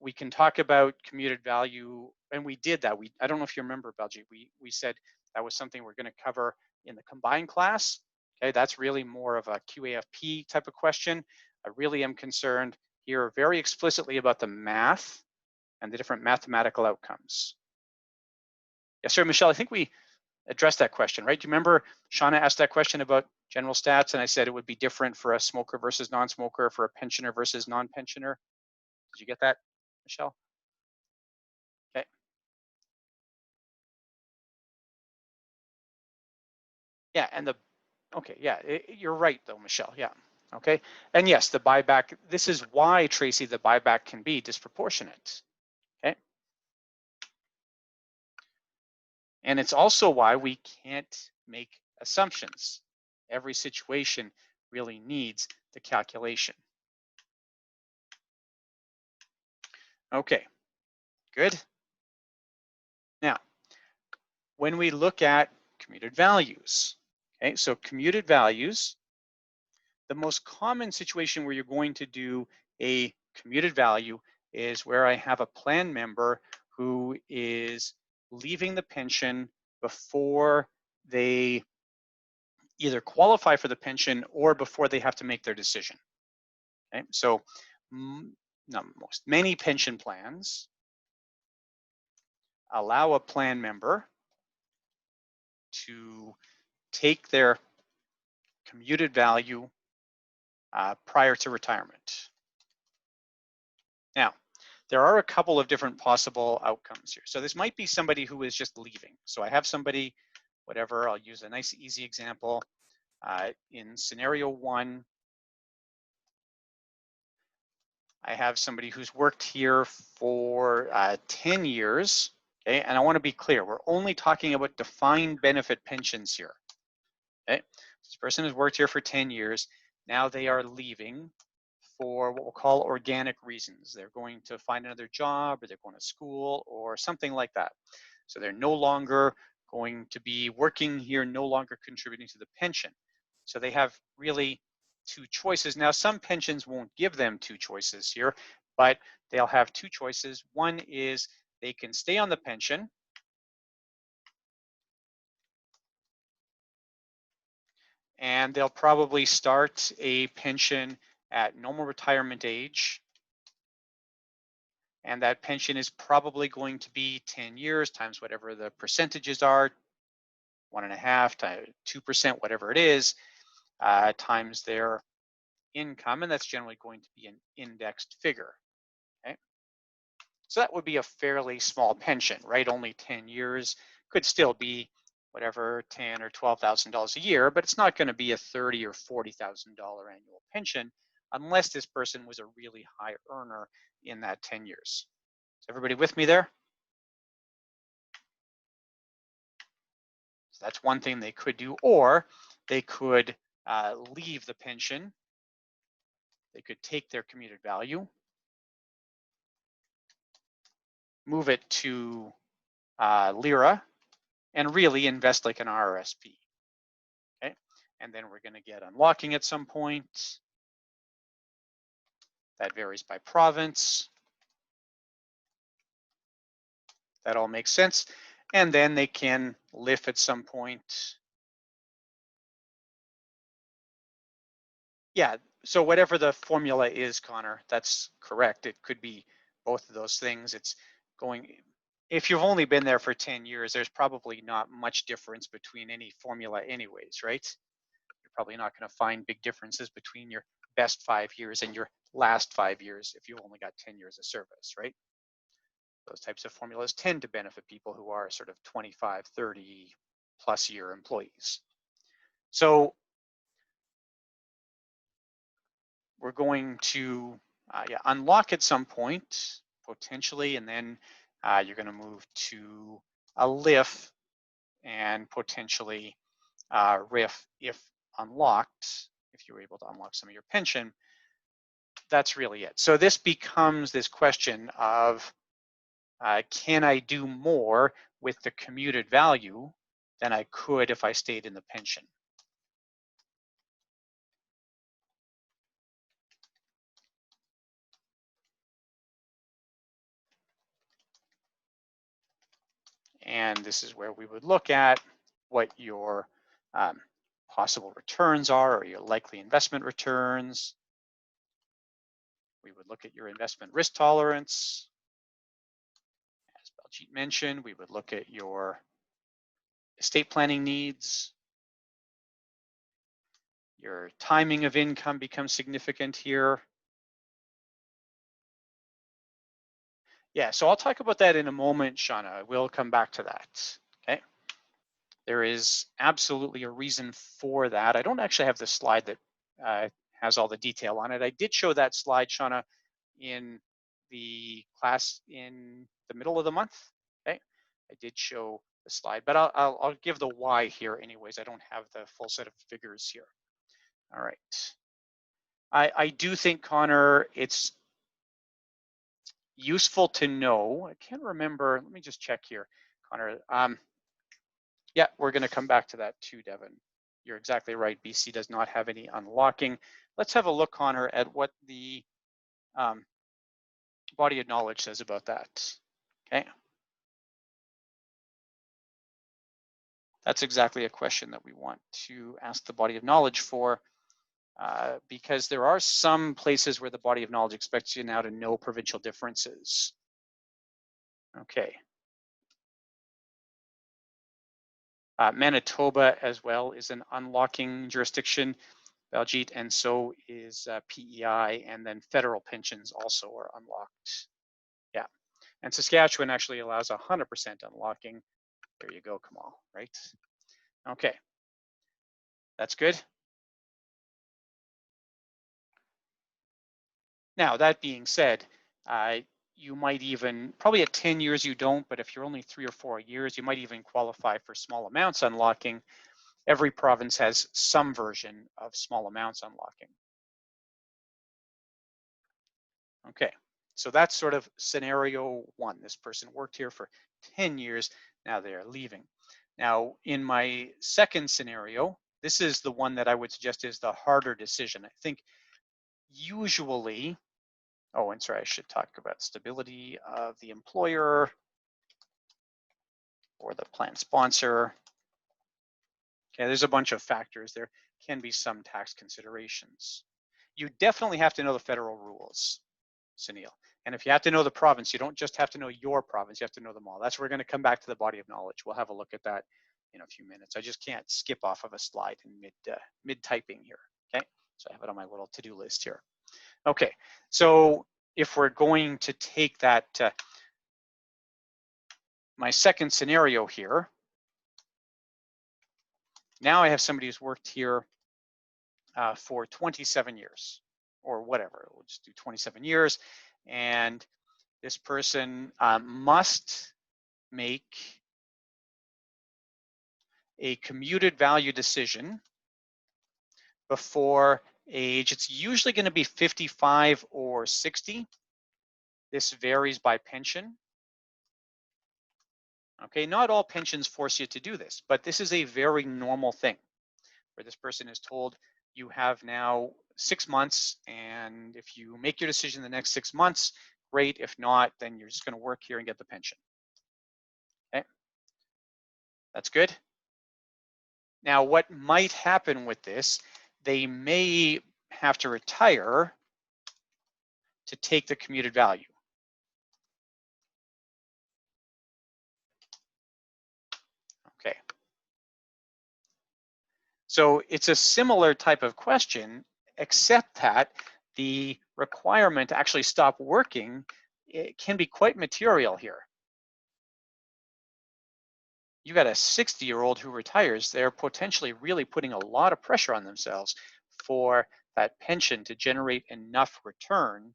We can talk about commuted value, and we did that. I don't know if you remember, Baljeet, we said that was something we're going to cover in the combined class, okay? That's really more of a QAFP type of question. I really am concerned here very explicitly about the math and the different mathematical outcomes. Yes, sir, Michelle, I think we addressed that question, right? Do you remember Shauna asked that question about general stats, and I said it would be different for a smoker versus non-smoker, for a pensioner versus non-pensioner? Did you get that, Michelle? Okay. Yeah, and okay, yeah, you're right though, Michelle, yeah. Okay, and yes, the buyback, this is why, Tracy, the buyback can be disproportionate, okay? And it's also why we can't make assumptions. Every situation really needs the calculation. Okay, good. Now, when we look at commuted values, okay, so commuted values, the most common situation where you're going to do a commuted value is where I have a plan member who is leaving the pension before they either qualify for the pension or before they have to make their decision. Okay, so many pension plans allow a plan member to take their commuted value prior to retirement. Now, there are a couple of different possible outcomes here. So this might be somebody who is just leaving. So I have somebody, whatever, I'll use a nice easy example. In scenario one, I have somebody who's worked here for 10 years, okay? And I wanna be clear, we're only talking about defined benefit pensions here, okay? This person has worked here for 10 years. Now they are leaving for what we'll call organic reasons. They're going to find another job, or they're going to school, or something like that. So they're no longer going to be working here, no longer contributing to the pension. So they have really two choices. Now, some pensions won't give them two choices here, but they'll have two choices. One is they can stay on the pension, and they'll probably start a pension at normal retirement age. And that pension is probably going to be 10 years times whatever the percentages are, 1.5 to 2%, whatever it is, times their income, and that's generally going to be an indexed figure, okay? So that would be a fairly small pension, right? Only 10 years, could still be whatever, $10,000 or $12,000 a year, but it's not going to be a $30,000 or $40,000 annual pension unless this person was a really high earner in that 10 years. Is everybody with me there? So that's one thing they could do, or they could leave the pension. They could take their commuted value, move it to Lira, and really invest like an RRSP. Okay, and then we're going to get unlocking at some point. That varies by province. That all makes sense. and then they can lift at some point. Yeah, so whatever the formula is, Connor, that's correct. It could be both of those things. It's going, if you've only been there for 10 years, there's probably not much difference between any formula anyways, right? You're probably not going to find big differences between your best 5 years and your last 5 years if you've only got 10 years of service, right? Those types of formulas tend to benefit people who are sort of 25, 30 plus year employees. So we're going to unlock at some point, potentially, and then you're going to move to a LIF and potentially RIF if unlocked, if you're able to unlock some of your pension. That's really it. So this becomes this question of, can I do more with the commuted value than I could if I stayed in the pension? And this is where we would look at what your possible returns are, or your likely investment returns. We would look at your investment risk tolerance. As Baljeet mentioned, we would look at your estate planning needs. Your timing of income becomes significant here. Yeah, so I'll talk about that in a moment, Shauna. We'll come back to that, okay? There is absolutely a reason for that. I don't actually have the slide that has all the detail on it. I did show that slide, Shauna, in the class in the middle of the month, okay? I did show the slide, but I'll give the why here anyways. I don't have the full set of figures here. All right. I do think, Connor, it's useful to know. I can't remember. Let me just check here, Connor. Yeah, we're going to come back to that too, Devin. You're exactly right. BC does not have any unlocking. Let's have a look, Connor, at what the body of knowledge says about that. Okay. That's exactly a question that we want to ask the body of knowledge for, because there are some places where the body of knowledge expects you now to know provincial differences. Okay. Manitoba as well is an unlocking jurisdiction, Baljeet, and so is PEI, and then federal pensions also are unlocked. Yeah, and Saskatchewan actually allows 100% unlocking. There you go, Kamal, right? Okay, that's good. Now, that being said, you might even, probably at 10 years you don't, but if you're only 3 or 4 years, you might even qualify for small amounts unlocking. Every province has some version of small amounts unlocking. Okay, so that's sort of scenario one. This person worked here for 10 years, now they're leaving. Now, in my second scenario, this is the one that I would suggest is the harder decision. I think usually, oh, and sorry, I should talk about stability of the employer or the plan sponsor. Okay, there's a bunch of factors. There can be some tax considerations. You definitely have to know the federal rules, Sunil. And if you have to know the province, you don't just have to know your province, you have to know them all. That's where we're going to come back to the body of knowledge. We'll have a look at that in a few minutes. I just can't skip off of a slide in mid typing here, okay? So I have it on my little to-do list here. Okay, so if we're going to take that, my second scenario here, now I have somebody who's worked here for 27 years or whatever. We'll just do 27 years. And this person must make a commuted value decision before age. It's usually going to be 55 or 60. This varies by pension. Okay, not all pensions force you to do this, but this is a very normal thing where this person is told you have now 6 months, and if you make your decision in the next 6 months, great. If not, then you're just going to work here and get the pension. Okay. That's good. Now, what might happen with this, they may have to retire to take the commuted value. Okay. So it's a similar type of question, except that the requirement to actually stop working, it can be quite material here. You got a 60-year-old who retires, they're potentially really putting a lot of pressure on themselves for that pension to generate enough return,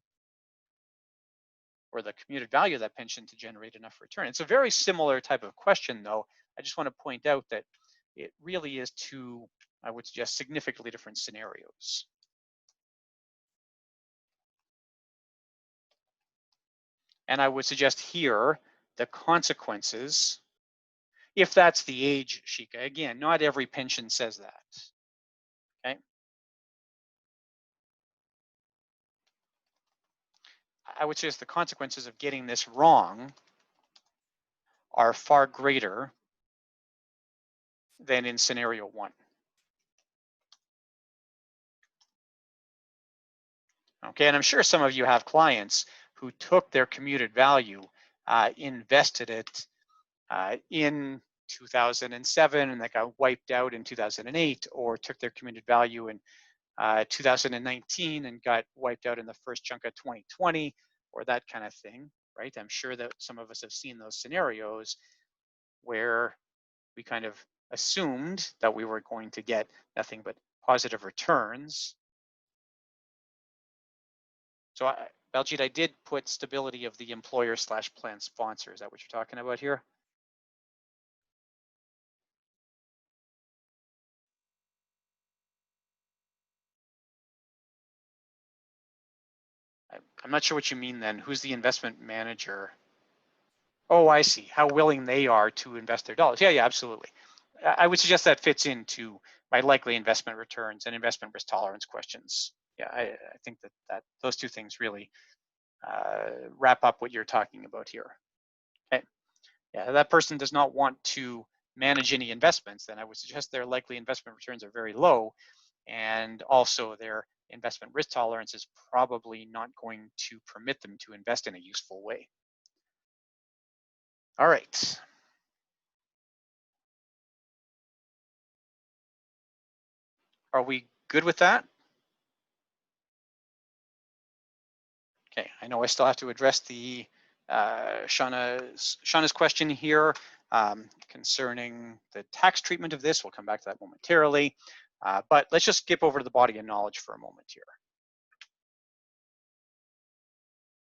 or the commuted value of that pension to generate enough return. It's a very similar type of question, though. I just want to point out that it really is two, I would suggest, significantly different scenarios. And I would suggest here the consequences, if that's the age, Shika. Again, not every pension says that. Okay. I would suggest the consequences of getting this wrong are far greater than in scenario one. Okay, and I'm sure some of you have clients who took their commuted value, invested it in 2007 and that got wiped out in 2008, or took their commuted value in 2019 and got wiped out in the first chunk of 2020, or that kind of thing, right? I'm sure that some of us have seen those scenarios where we kind of assumed that we were going to get nothing but positive returns. So Baljeet, I did put stability of the employer/plan sponsor. Is that what you're talking about here? I'm not sure what you mean then. Who's the investment manager? Oh, I see. How willing they are to invest their dollars. Yeah, absolutely. I would suggest that fits into my likely investment returns and investment risk tolerance questions. Yeah, I think that those two things really wrap up what you're talking about here. Okay. Yeah, that person does not want to manage any investments, then I would suggest their likely investment returns are very low, and also their investment risk tolerance is probably not going to permit them to invest in a useful way. All right. Are we good with that? Okay, I know I still have to address the Shauna's question here concerning the tax treatment of this. We'll come back to that momentarily, but let's just skip over to the body of knowledge for a moment here.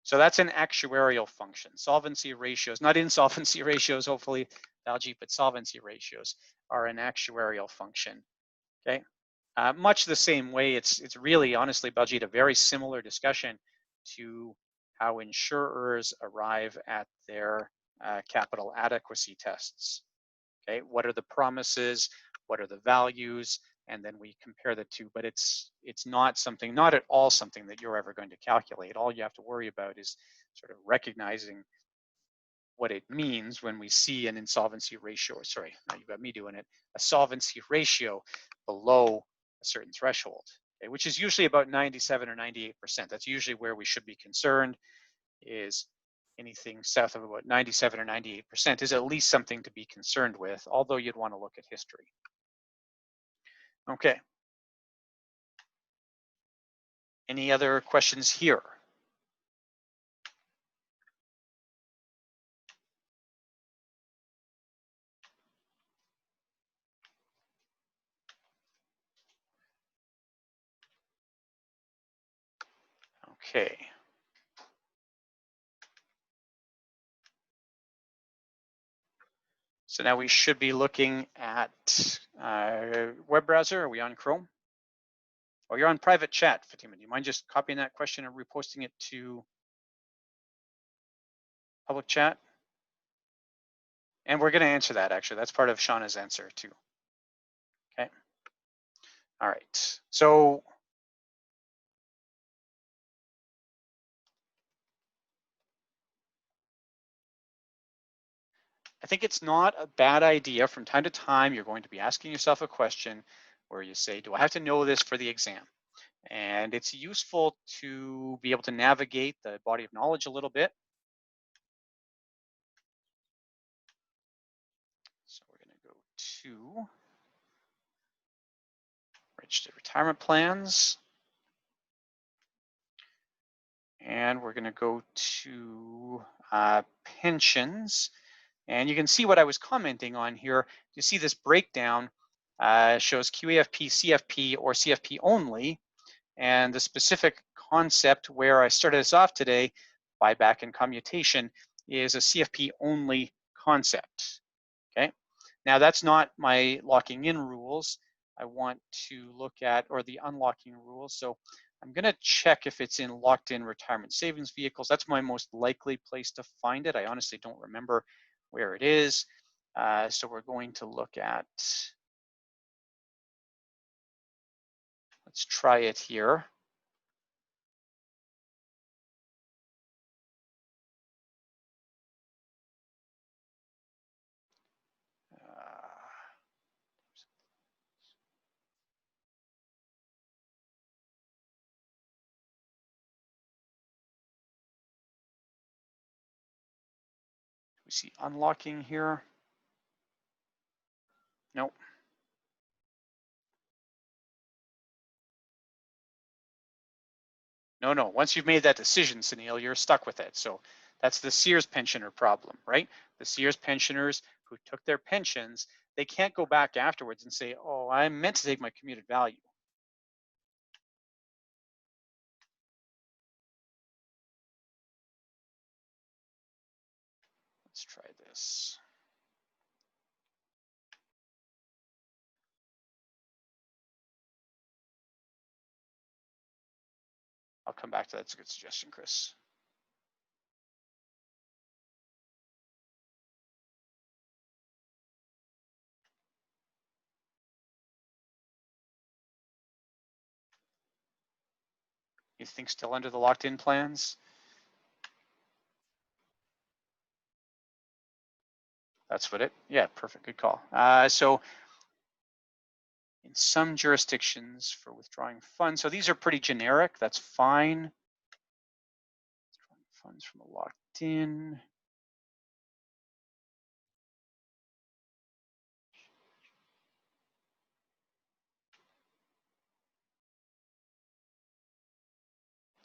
So that's an actuarial function. Solvency ratios, not insolvency ratios, hopefully, Baljeet, but solvency ratios are an actuarial function. Okay, much the same way. It's really, honestly, Baljeet, a very similar discussion to how insurers arrive at their capital adequacy tests. Okay, what are the promises? What are the values? And then we compare the two, but it's not something, not at all something that you're ever going to calculate. All you have to worry about is sort of recognizing what it means when we see an insolvency ratio, sorry, now you've got me doing it, a solvency ratio below a certain threshold, okay, which is usually about 97 or 98%. That's usually where we should be concerned, is anything south of about 97 or 98% is at least something to be concerned with, although you'd want to look at history. Okay. Any other questions here? Okay. So now we should be looking at web browser. Are we on Chrome? Oh, you're on private chat, Fatima. Do you mind just copying that question and reposting it to public chat? And we're going to answer that, actually. That's part of Shauna's answer, too. Okay. All right. So I think it's not a bad idea. From time to time, you're going to be asking yourself a question where you say, do I have to know this for the exam? And it's useful to be able to navigate the body of knowledge a little bit. So we're going to go to registered retirement plans. And we're going to go to pensions. And you can see what I was commenting on here. You see this breakdown shows QAFP, CFP, or CFP only. And the specific concept where I started us off today, buyback and commutation, is a CFP only concept. Okay. Now that's not my locking in rules. I want to look at, or the unlocking rules. So I'm going to check if it's in locked in retirement savings vehicles. That's my most likely place to find it. I honestly don't remember where it is. So we're going to look at, let's try it here. We see unlocking here. Nope. No. Once you've made that decision, Sunil, you're stuck with it. So that's the Sears pensioner problem, right? The Sears pensioners who took their pensions, they can't go back afterwards and say, oh, I meant to take my commuted value. Let's try this. I'll come back to that. That's a good suggestion, Chris. You think still under the locked in plans? That's what it, yeah, perfect, good call. So in some jurisdictions for withdrawing funds, so these are pretty generic, that's fine. Withdrawing funds from a locked in.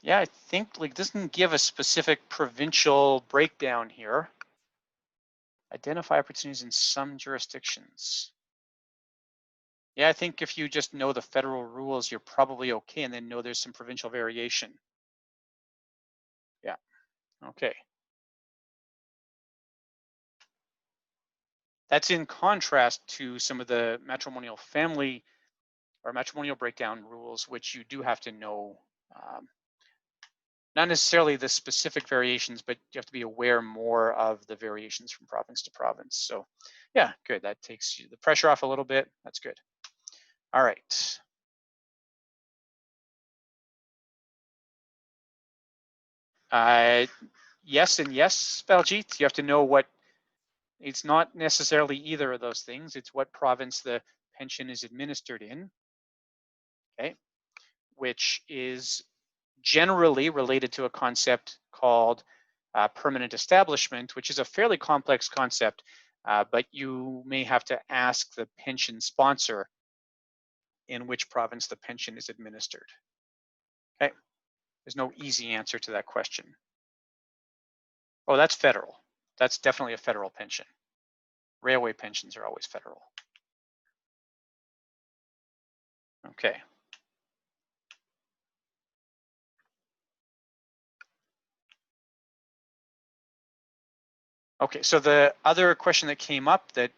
Yeah, I think like this doesn't give a specific provincial breakdown here. Identify opportunities in some jurisdictions. Yeah, I think if you just know the federal rules, you're probably okay, and then know there's some provincial variation. Yeah, okay. That's in contrast to some of the matrimonial family or matrimonial breakdown rules, which you do have to know, not necessarily the specific variations, but you have to be aware more of the variations from province to province. So yeah, good. That takes the pressure off a little bit. That's good. All right. Yes and yes, Baljit. You have to know what, it's not necessarily either of those things. It's what province the pension is administered in, okay, which is generally related to a concept called permanent establishment, which is a fairly complex concept, but you may have to ask the pension sponsor in which province the pension is administered. Okay, there's no easy answer to that question. Oh, that's federal. That's definitely a federal pension. Railway pensions are always federal. Okay. Okay, so the other question that came up that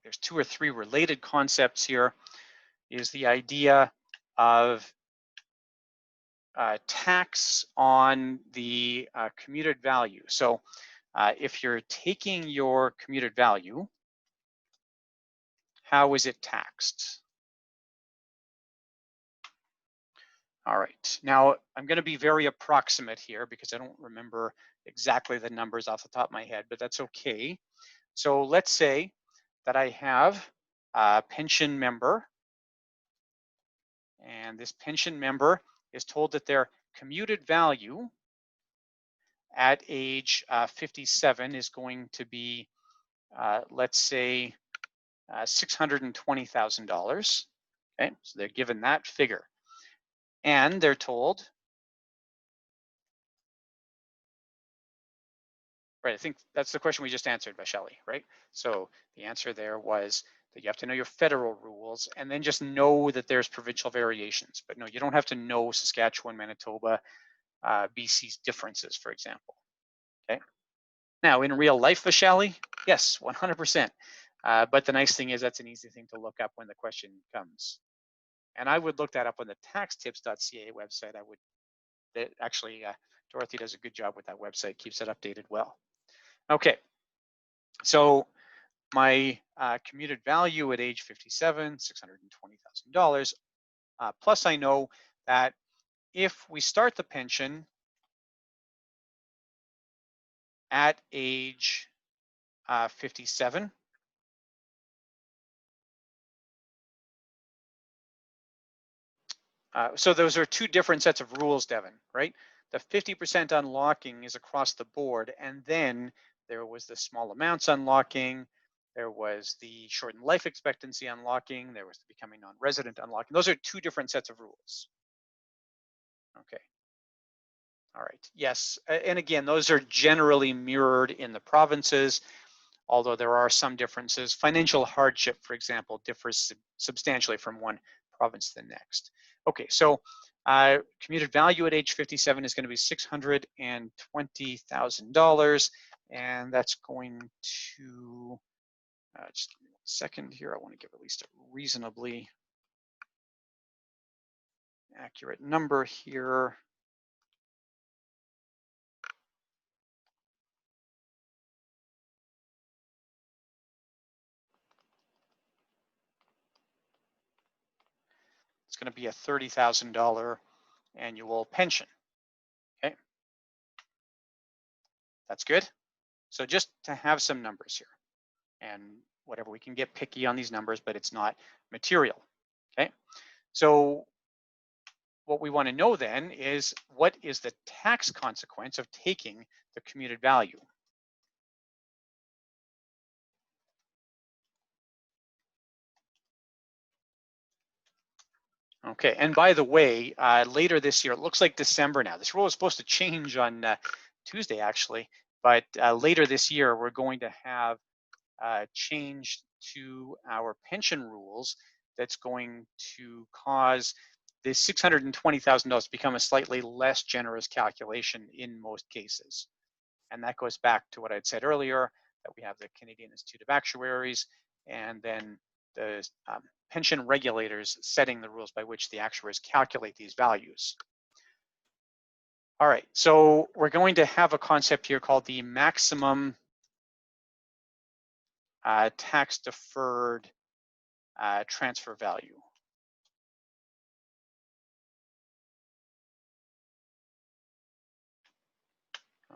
there's 2 or 3 related concepts here is the idea of tax on the commuted value. So if you're taking your commuted value, how is it taxed? All right, now I'm going to be very approximate here because I don't remember exactly the numbers off the top of my head, but that's okay. So let's say that I have a pension member, and this pension member is told that their commuted value at age 57 is going to be, let's say, $620,000. Okay, so they're given that figure. And they're told, right, I think that's the question we just answered by Shelley, right? So the answer there was that you have to know your federal rules and then just know that there's provincial variations. But no, you don't have to know Saskatchewan, Manitoba, BC's differences, for example. Okay. Now, in real life, Vishali, yes, 100%. But the nice thing is that's an easy thing to look up when the question comes. And I would look that up on the taxtips.ca website. I would, actually, Dorothy does a good job with that website, keeps it updated well. Okay, so my commuted value at age 57, $620,000. Plus I know that if we start the pension at age 57, so those are two different sets of rules, Devin, right? The 50% unlocking is across the board, and then there was the small amounts unlocking, there was the shortened life expectancy unlocking, there was the becoming non-resident unlocking. Those are two different sets of rules. Okay. All right. Yes. And again, those are generally mirrored in the provinces, although there are some differences. Financial hardship, for example, differs substantially from one province to the next. Okay, so commuted value at age 57 is going to be $620,000, and that's going to, just give me 1 second here. I want to give at least a reasonably accurate number here. It's going to be a $30,000 annual pension. Okay, that's good. So just to have some numbers here, and whatever, we can get picky on these numbers, but it's not material. Okay, so what we want to know then is, what is the tax consequence of taking the commuted value? Okay, and by the way, later this year, it looks like December now. This rule is supposed to change on Tuesday, actually, but later this year, we're going to have change to our pension rules that's going to cause this $620,000 to become a slightly less generous calculation in most cases. And that goes back to what I'd said earlier, that we have the Canadian Institute of Actuaries and then the pension regulators setting the rules by which the actuaries calculate these values. All right, so we're going to have a concept here called the maximum tax deferred transfer value.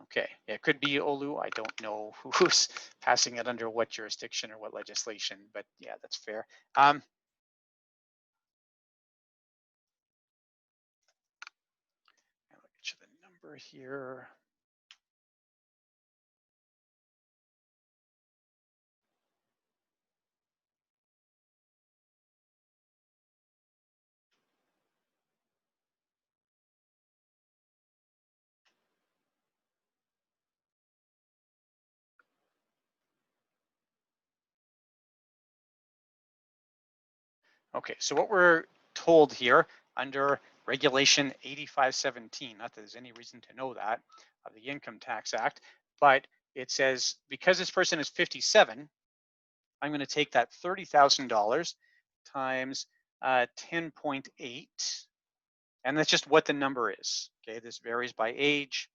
Okay, it could be Olu. I don't know who's passing it under what jurisdiction or what legislation, but yeah, that's fair. I'll get you the number here. Okay, so what we're told here under Regulation 8517, not that there's any reason to know that, of the Income Tax Act, but it says because this person is 57, I'm going to take that $30,000 times 10.8, and that's just what the number is. Okay, this varies by age.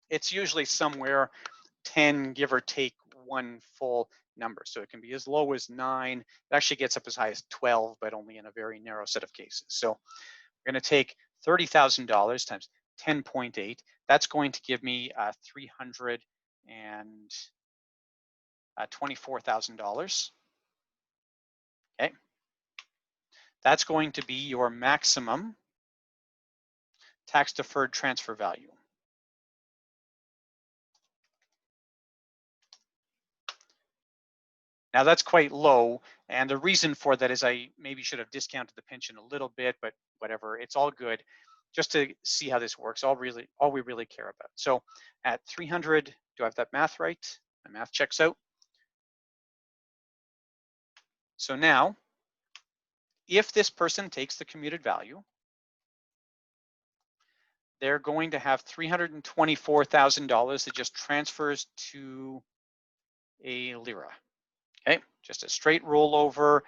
It's usually somewhere 10, give or take one full number. So it can be as low as 9. It actually gets up as high as 12, but only in a very narrow set of cases. So we're going to take $30,000 times 10.8. That's going to give me 300 and $24,000. Okay. That's going to be your maximum tax deferred transfer value. Now that's quite low, and the reason for that is I maybe should have discounted the pension a little bit, but whatever, it's all good. Just to see how this works, all we really care about. So at 300, do I have that math right? My math checks out. So now, if this person takes the commuted value, they're going to have $324,000 that just transfers to a lira. Okay, just a straight rollover.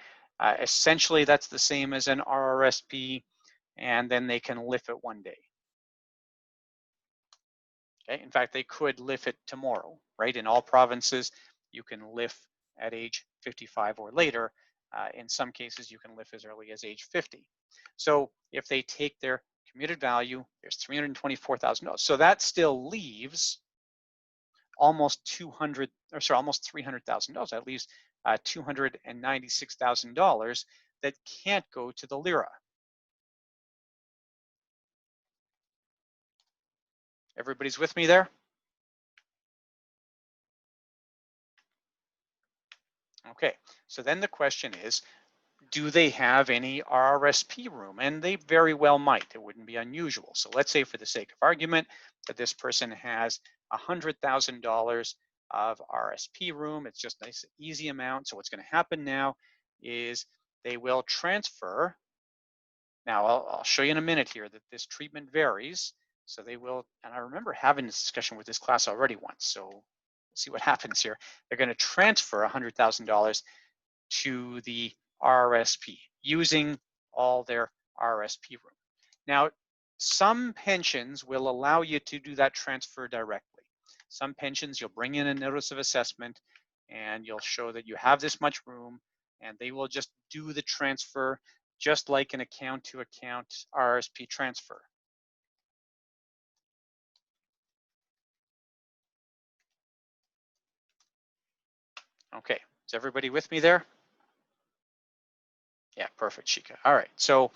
Essentially, that's the same as an RRSP, and then they can lift it one day. Okay, in fact, they could lift it tomorrow, right? In all provinces, you can lift at age 55 or later. In some cases, you can lift as early as age 50. So if they take their commuted value, there's $324,000. So that still leaves almost $300,000. That leaves $296,000 that can't go to the lira. Everybody's with me there? Okay, so then the question is, do they have any RRSP room? And they very well might. It wouldn't be unusual. So let's say, for the sake of argument, that this person has $100,000 of RSP room. It's just a nice, easy amount. So what's going to happen now is they will transfer. Now, I'll show you in a minute here that this treatment varies. So they will, and I remember having this discussion with this class already once. So we'll see what happens here. They're going to transfer $100,000 to the RSP using all their RSP room. Now, some pensions will allow you to do that transfer directly. Some pensions, you'll bring in a notice of assessment and you'll show that you have this much room, and they will just do the transfer just like an account to account RSP transfer. Okay, is everybody with me there? Yeah, perfect, Shika. All right, so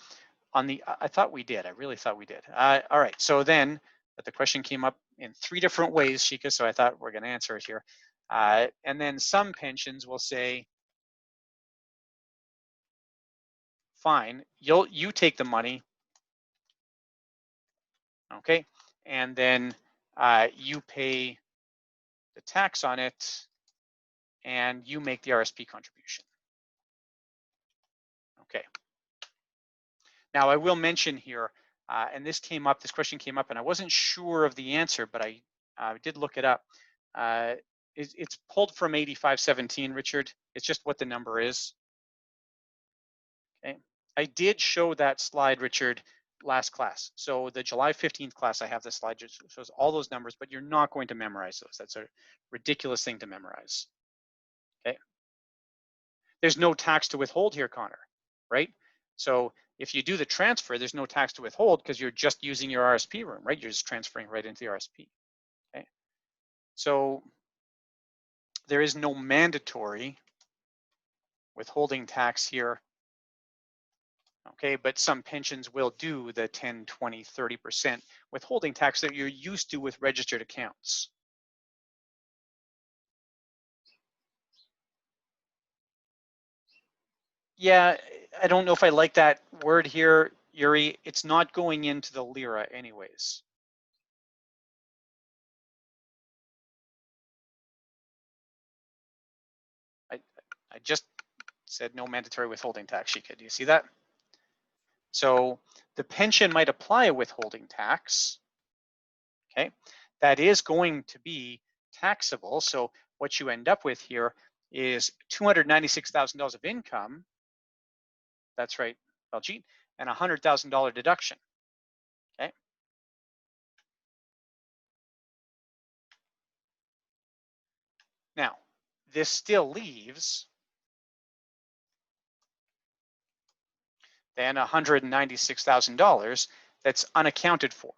on the, I thought we did, I really thought we did. All right, so then, but the question came up in 3 different ways, Shika, so I thought we're gonna answer it here. And then some pensions will say, fine, you take the money, okay? And then you pay the tax on it and you make the RSP contribution. Okay. Now I will mention here, and this question came up and I wasn't sure of the answer, but I did look it up. It's pulled from 8517, Richard. It's just what the number is. Okay. I did show that slide, Richard, last class. So the July 15th class, I have the slide that shows all those numbers, but you're not going to memorize those. That's a ridiculous thing to memorize. Okay. There's no tax to withhold here, Connor, right? So if you do the transfer, there's no tax to withhold because you're just using your RSP room, right? You're just transferring right into the RSP. Okay. So there is no mandatory withholding tax here. Okay, but some pensions will do the 10, 20, 30% withholding tax that you're used to with registered accounts. Yeah, I don't know if I like that word here, Yuri. It's not going into the lira anyways. I just said no mandatory withholding tax, Shika. Do you see that? So the pension might apply a withholding tax, okay? That is going to be taxable. So what you end up with here is $296,000 of income. That's right, Baljeet, and a $100,000 deduction, okay? Now, this still leaves then $196,000 that's unaccounted for.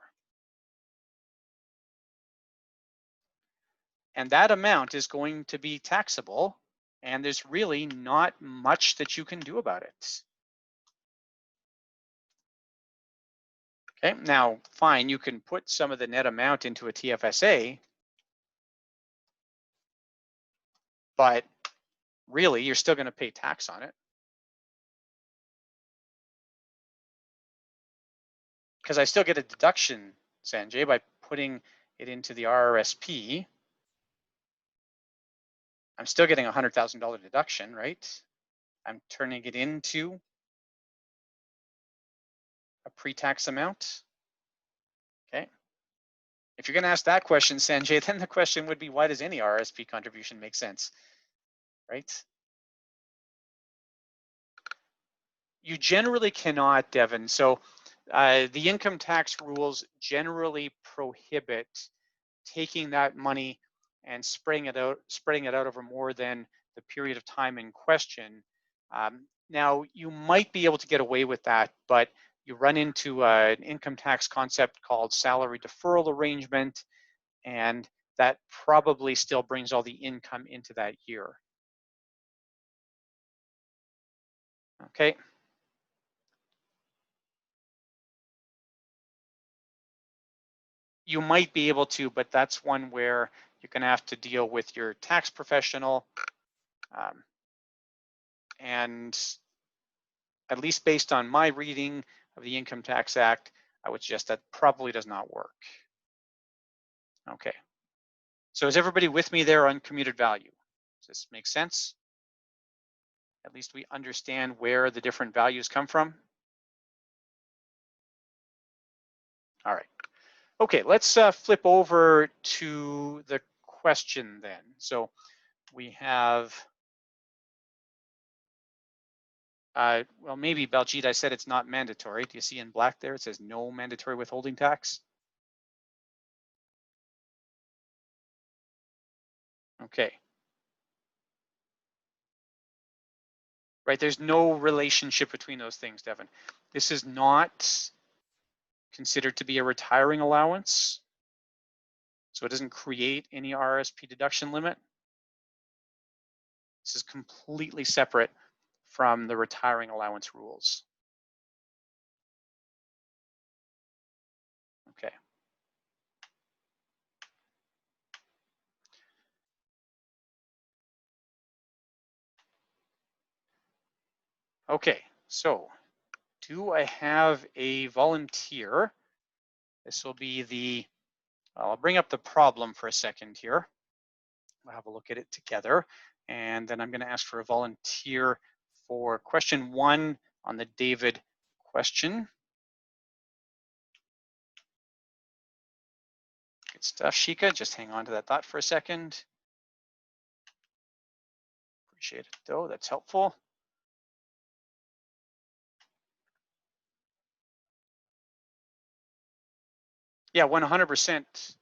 and that amount is going to be taxable, and there's really not much that you can do about it. Okay, now fine, you can put some of the net amount into a TFSA, but really you're still going to pay tax on it. Because I still get a deduction, Sanjay, by putting it into the RRSP. I'm still getting a $100,000 deduction, right? I'm turning it into a pre-tax amount. Okay. If you're going to ask that question, Sanjay, then the question would be, why does any RRSP contribution make sense, right? You generally cannot, Devin. So the income tax rules generally prohibit taking that money and spreading it out over more than the period of time in question. Now, you might be able to get away with that, but you run into an income tax concept called salary deferral arrangement, and that probably still brings all the income into that year. Okay. You might be able to, but that's one where you're going to have to deal with your tax professional. And at least based on my reading of the Income Tax Act, I would suggest that probably does not work. Okay. So is everybody with me there on commuted value? Does this make sense? At least we understand where the different values come from. All right. Okay, let's flip over to the question then. So we have, well, maybe Baljeet, I said it's not mandatory. Do you see in black there? It says no mandatory withholding tax. Okay. Right, there's no relationship between those things, Devin. This is not considered to be a retiring allowance. So it doesn't create any RSP deduction limit. This is completely separate from the retiring allowance rules. Okay. Okay, so do I have a volunteer? This will be the, I'll bring up the problem for a second here. We'll have a look at it together. And then I'm going to ask for a volunteer for question 1 on the David question. Good stuff, Shika. Just hang on to that thought for a second. Appreciate it, though. That's helpful. Yeah, 100%,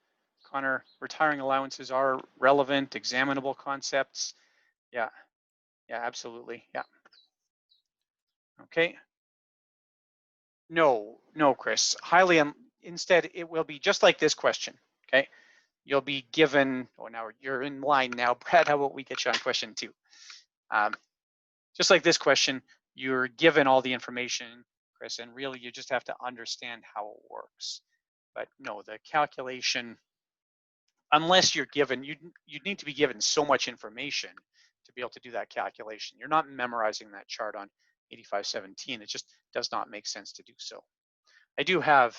Connor. Retiring allowances are relevant, examinable concepts. Yeah, yeah, absolutely. Yeah. Okay. No, Chris. Highly, instead, it will be just like this question. Okay. You'll be given, oh, now you're in line now. Brad, how about we get you on question 2? Just like this question, you're given all the information, Chris, and really you just have to understand how it works. But no, the calculation, unless you're given, you'd need to be given so much information to be able to do that calculation. You're not memorizing that chart on 8517. It just does not make sense to do so. I do have,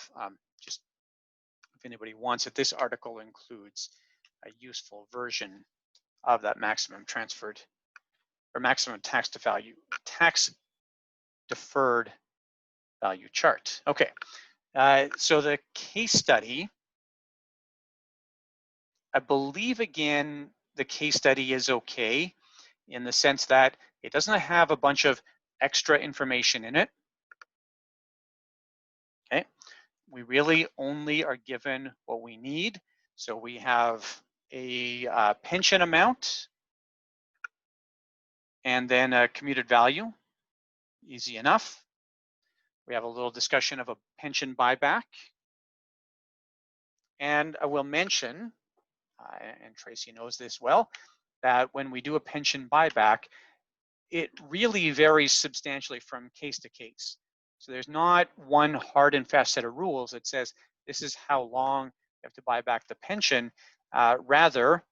just if anybody wants it, this article includes a useful version of that maximum transferred or maximum tax to value, tax deferred value chart. Okay, so the case study, I believe again, the case study is okay in the sense that it doesn't have a bunch of extra information in it. Okay, we really only are given what we need. So we have a pension amount and then a commuted value, easy enough. We have a little discussion of a pension buyback. And I will mention and Tracy knows this well, that when we do a pension buyback, it really varies substantially from case to case. So there's not one hard and fast set of rules that says this is how long you have to buy back the pension. Rather,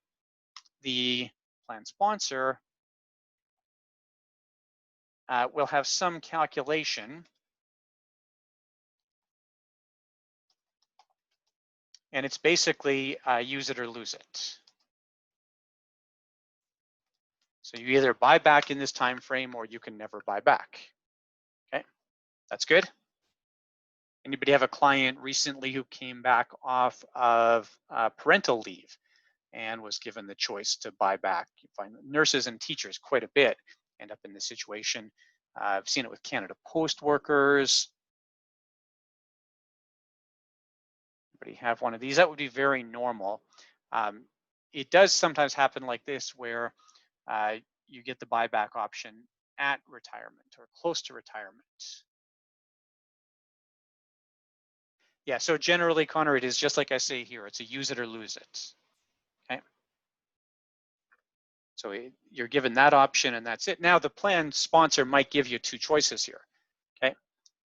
the plan sponsor will have some calculation, and it's basically use it or lose it. So you either buy back in this time frame or you can never buy back. Okay, that's good. Anybody have a client recently who came back off of parental leave and was given the choice to buy back? You find nurses and teachers quite a bit end up in this situation. I've seen it with Canada Post workers. Anybody have one of these? That would be very normal. It does sometimes happen like this where you get the buyback option at retirement or close to retirement. Yeah, so generally, Connor, it is just like I say here, it's a use it or lose it. Okay. So you're given that option and that's it. Now the plan sponsor might give you two choices here. Okay.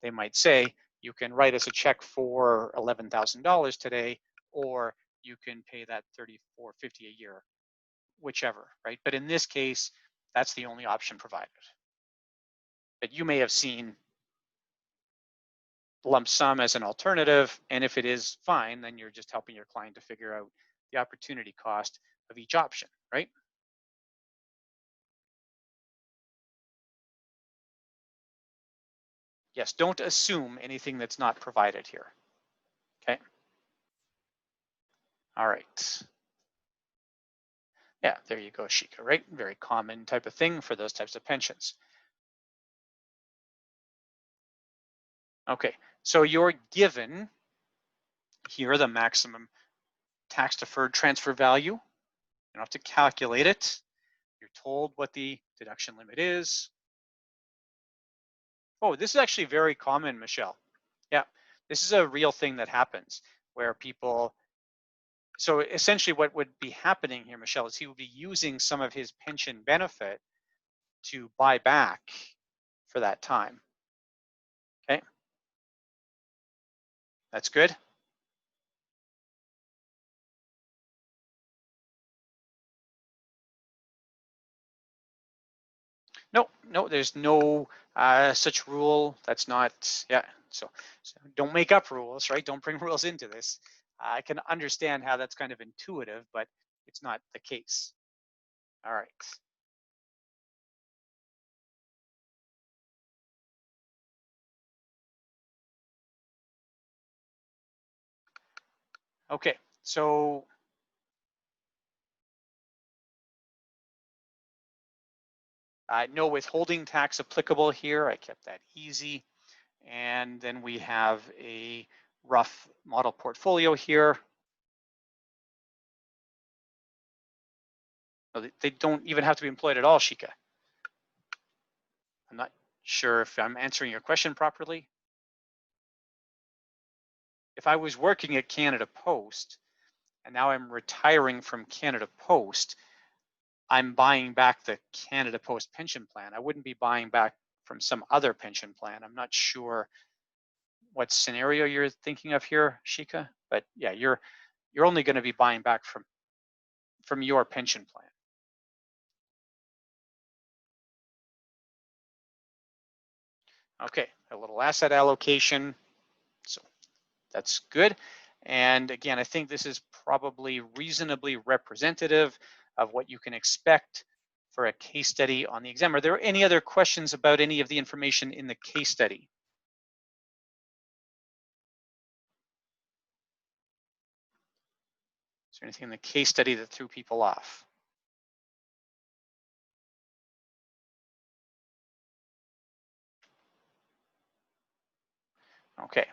They might say, you can write us a check for $11,000 today, or you can pay that $34.50 a year, whichever, right? But in this case, that's the only option provided. But you may have seen lump sum as an alternative, and if it is, fine, then you're just helping your client to figure out the opportunity cost of each option, right? Yes, don't assume anything that's not provided here, okay? All right. Yeah, there you go, Shika, right? Very common type of thing for those types of pensions. Okay, so you're given here the maximum tax deferred transfer value. You don't have to calculate it. You're told what the deduction limit is. Oh, this is actually very common, Michelle. Yeah, this is a real thing that happens where people, so essentially what would be happening here, Michelle, is he would be using some of his pension benefit to buy back for that time. Okay, that's good. No, there's no such rule. That's not, yeah. So don't make up rules, right? Don't bring rules into this. I can understand how that's kind of intuitive, but it's not the case. All right. Okay, so no withholding tax applicable here. I kept that easy. And then we have a rough model portfolio here. No, they don't even have to be employed at all, Shika. I'm not sure if I'm answering your question properly. If I was working at Canada Post and now I'm retiring from Canada Post, I'm buying back the Canada Post pension plan. I wouldn't be buying back from some other pension plan. I'm not sure what scenario you're thinking of here, Shika, but yeah, you're only going to be buying back from your pension plan. Okay, a little asset allocation, so that's good. And again, I think this is probably reasonably representative of what you can expect for a case study on the exam. Are there any other questions about any of the information in the case study? Is there anything in the case study that threw people off? Okay.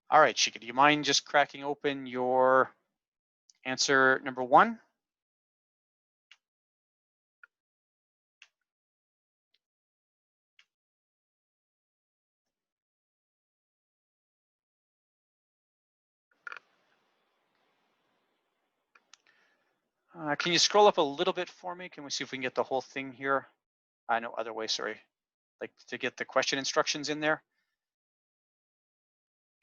All right, Shika, do you mind just cracking open your answer number 1? Can you scroll up a little bit for me? Can we see if we can get the whole thing here? No, other way, sorry. Like to get the question instructions in there.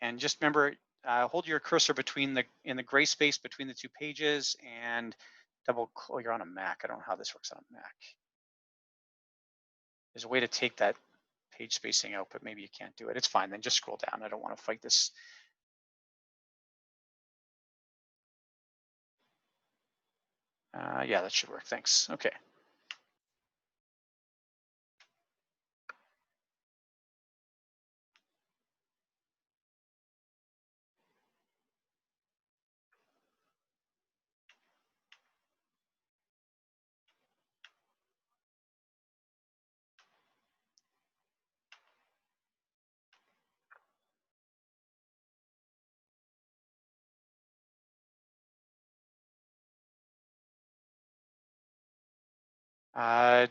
And just remember, hold your cursor in the gray space between the two pages and oh, you're on a Mac. I don't know how this works on a Mac. There's a way to take that page spacing out, but maybe you can't do it. It's fine, then just scroll down. I don't want to fight this. Yeah, that should work, thanks. Okay.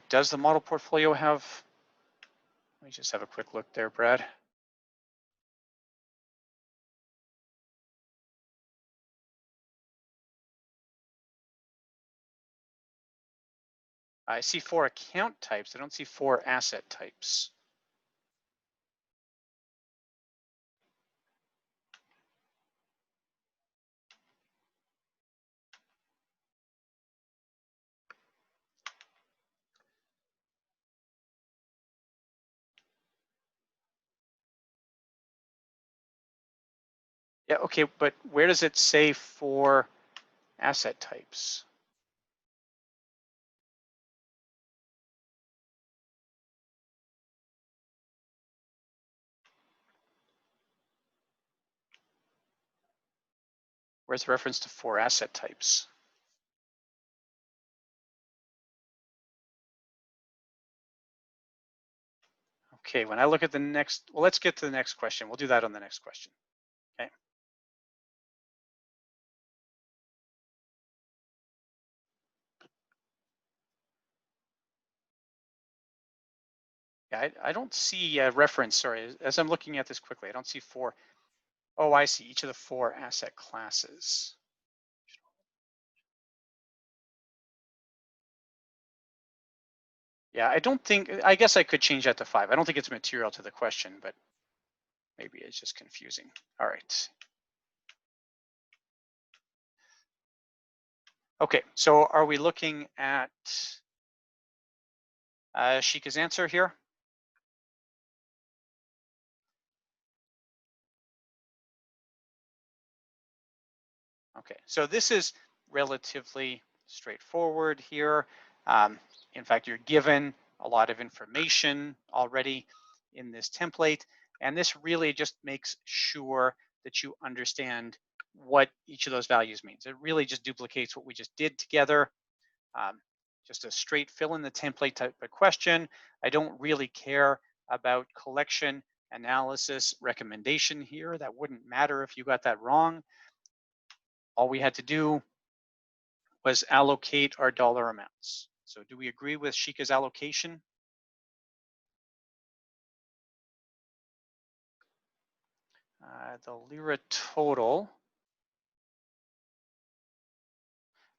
Does the model portfolio have, let me just have a quick look there, Brad. I see 4 account types. I don't see 4 asset types. Yeah, okay, but where does it say 4 asset types? Where's the reference to 4 asset types? Okay, when I look at the next, well, let's get to the next question. We'll do that on the next question. Okay. Yeah, I don't see a reference, sorry, as I'm looking at this quickly, I don't see 4. Oh, I see, each of the 4 asset classes. Yeah, I don't think, I guess I could change that to 5. I don't think it's material to the question, but maybe it's just confusing. All right. Okay, so are we looking at Shika's answer here? Okay, so this is relatively straightforward here. In fact, you're given a lot of information already in this template, and this really just makes sure that you understand what each of those values means. It really just duplicates what we just did together. Just a straight fill in the template type of question. I don't really care about collection, analysis, recommendation here. That wouldn't matter if you got that wrong. All we had to do was allocate our dollar amounts. So do we agree with Shika's allocation? The lira total.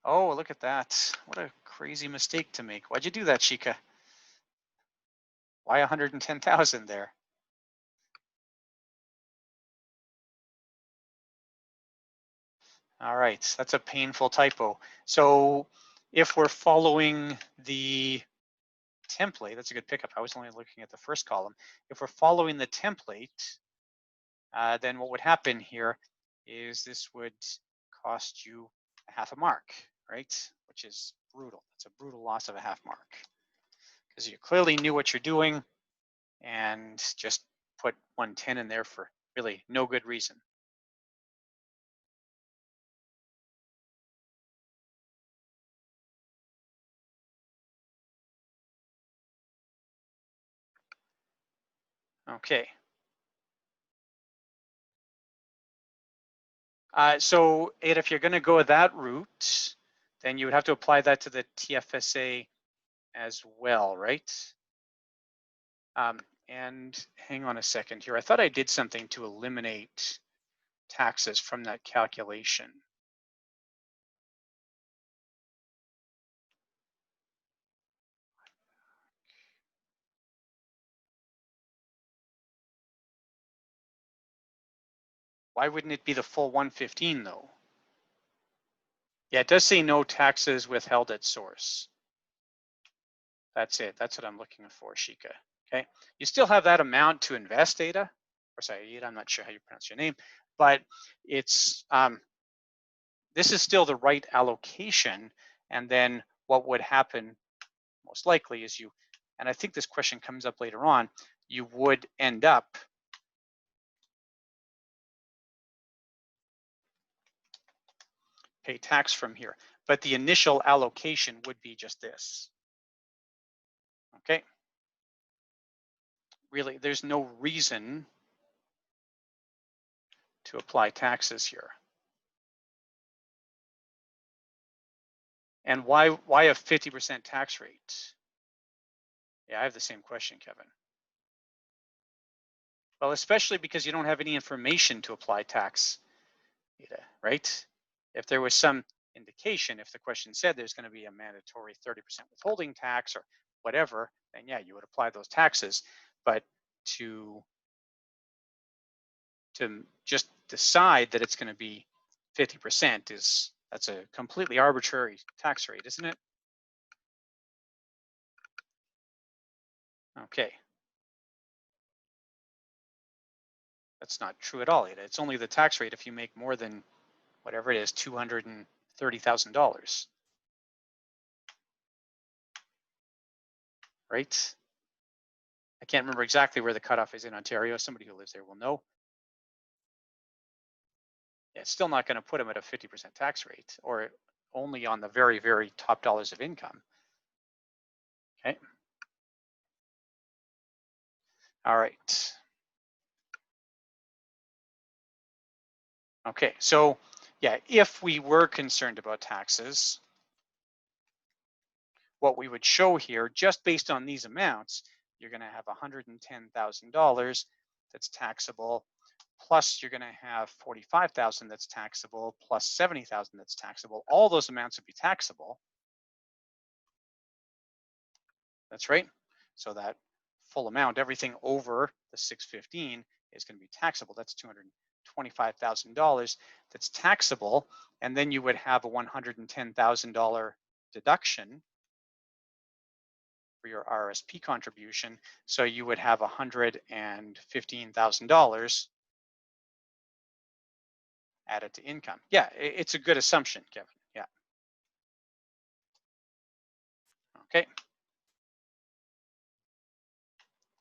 Oh, look at that. What a crazy mistake to make. Why'd you do that, Shika? Why 110,000 there? All right, that's a painful typo. So if we're following the template, that's a good pickup. I was only looking at the first column. If we're following the template, then what would happen here is this would cost you a half a mark, right? Which is brutal. It's a brutal loss of a half mark because you clearly knew what you're doing and just put 110 in there for really no good reason. Okay. So Ed, if you're going to go that route, then you would have to apply that to the TFSA as well, right? And hang on a second here. I thought I did something to eliminate taxes from that calculation. Why wouldn't it be the full 115 though? Yeah, it does say no taxes withheld at source. That's it. That's what I'm looking for, Shika. Okay. You still have that amount to invest, Ada. Or sorry, Ada, I'm not sure how you pronounce your name, but it's this is still the right allocation. And then what would happen most likely is you, and I think this question comes up later on, you would end up pay tax from here, but the initial allocation would be just this. Okay. Really, there's no reason to apply taxes here. And why a 50% tax rate? Yeah, I have the same question, Kevin. Well, especially because you don't have any information to apply tax data, right? If there was some indication, if the question said there's going to be a mandatory 30% withholding tax or whatever, then yeah, you would apply those taxes. But to just decide that it's going to be 50% that's a completely arbitrary tax rate, isn't it? Okay. That's not true at all, Ada. It's only the tax rate if you make more than whatever it is, $230,000. Right? I can't remember exactly where the cutoff is in Ontario. Somebody who lives there will know. Yeah, it's still not going to put them at a 50% tax rate or only on the very, very top dollars of income. Okay. All right. Okay, so yeah, if we were concerned about taxes, what we would show here, just based on these amounts, you're going to have $110,000 that's taxable, plus you're going to have 45,000 that's taxable, plus 70,000 that's taxable. All those amounts would be taxable. That's right. So that full amount, everything over the 615 is going to be taxable. That's $225,000 that's taxable. And then you would have a $110,000 deduction for your RSP contribution. So you would have $115,000 added to income. Yeah, it's a good assumption, Kevin. Yeah. Okay.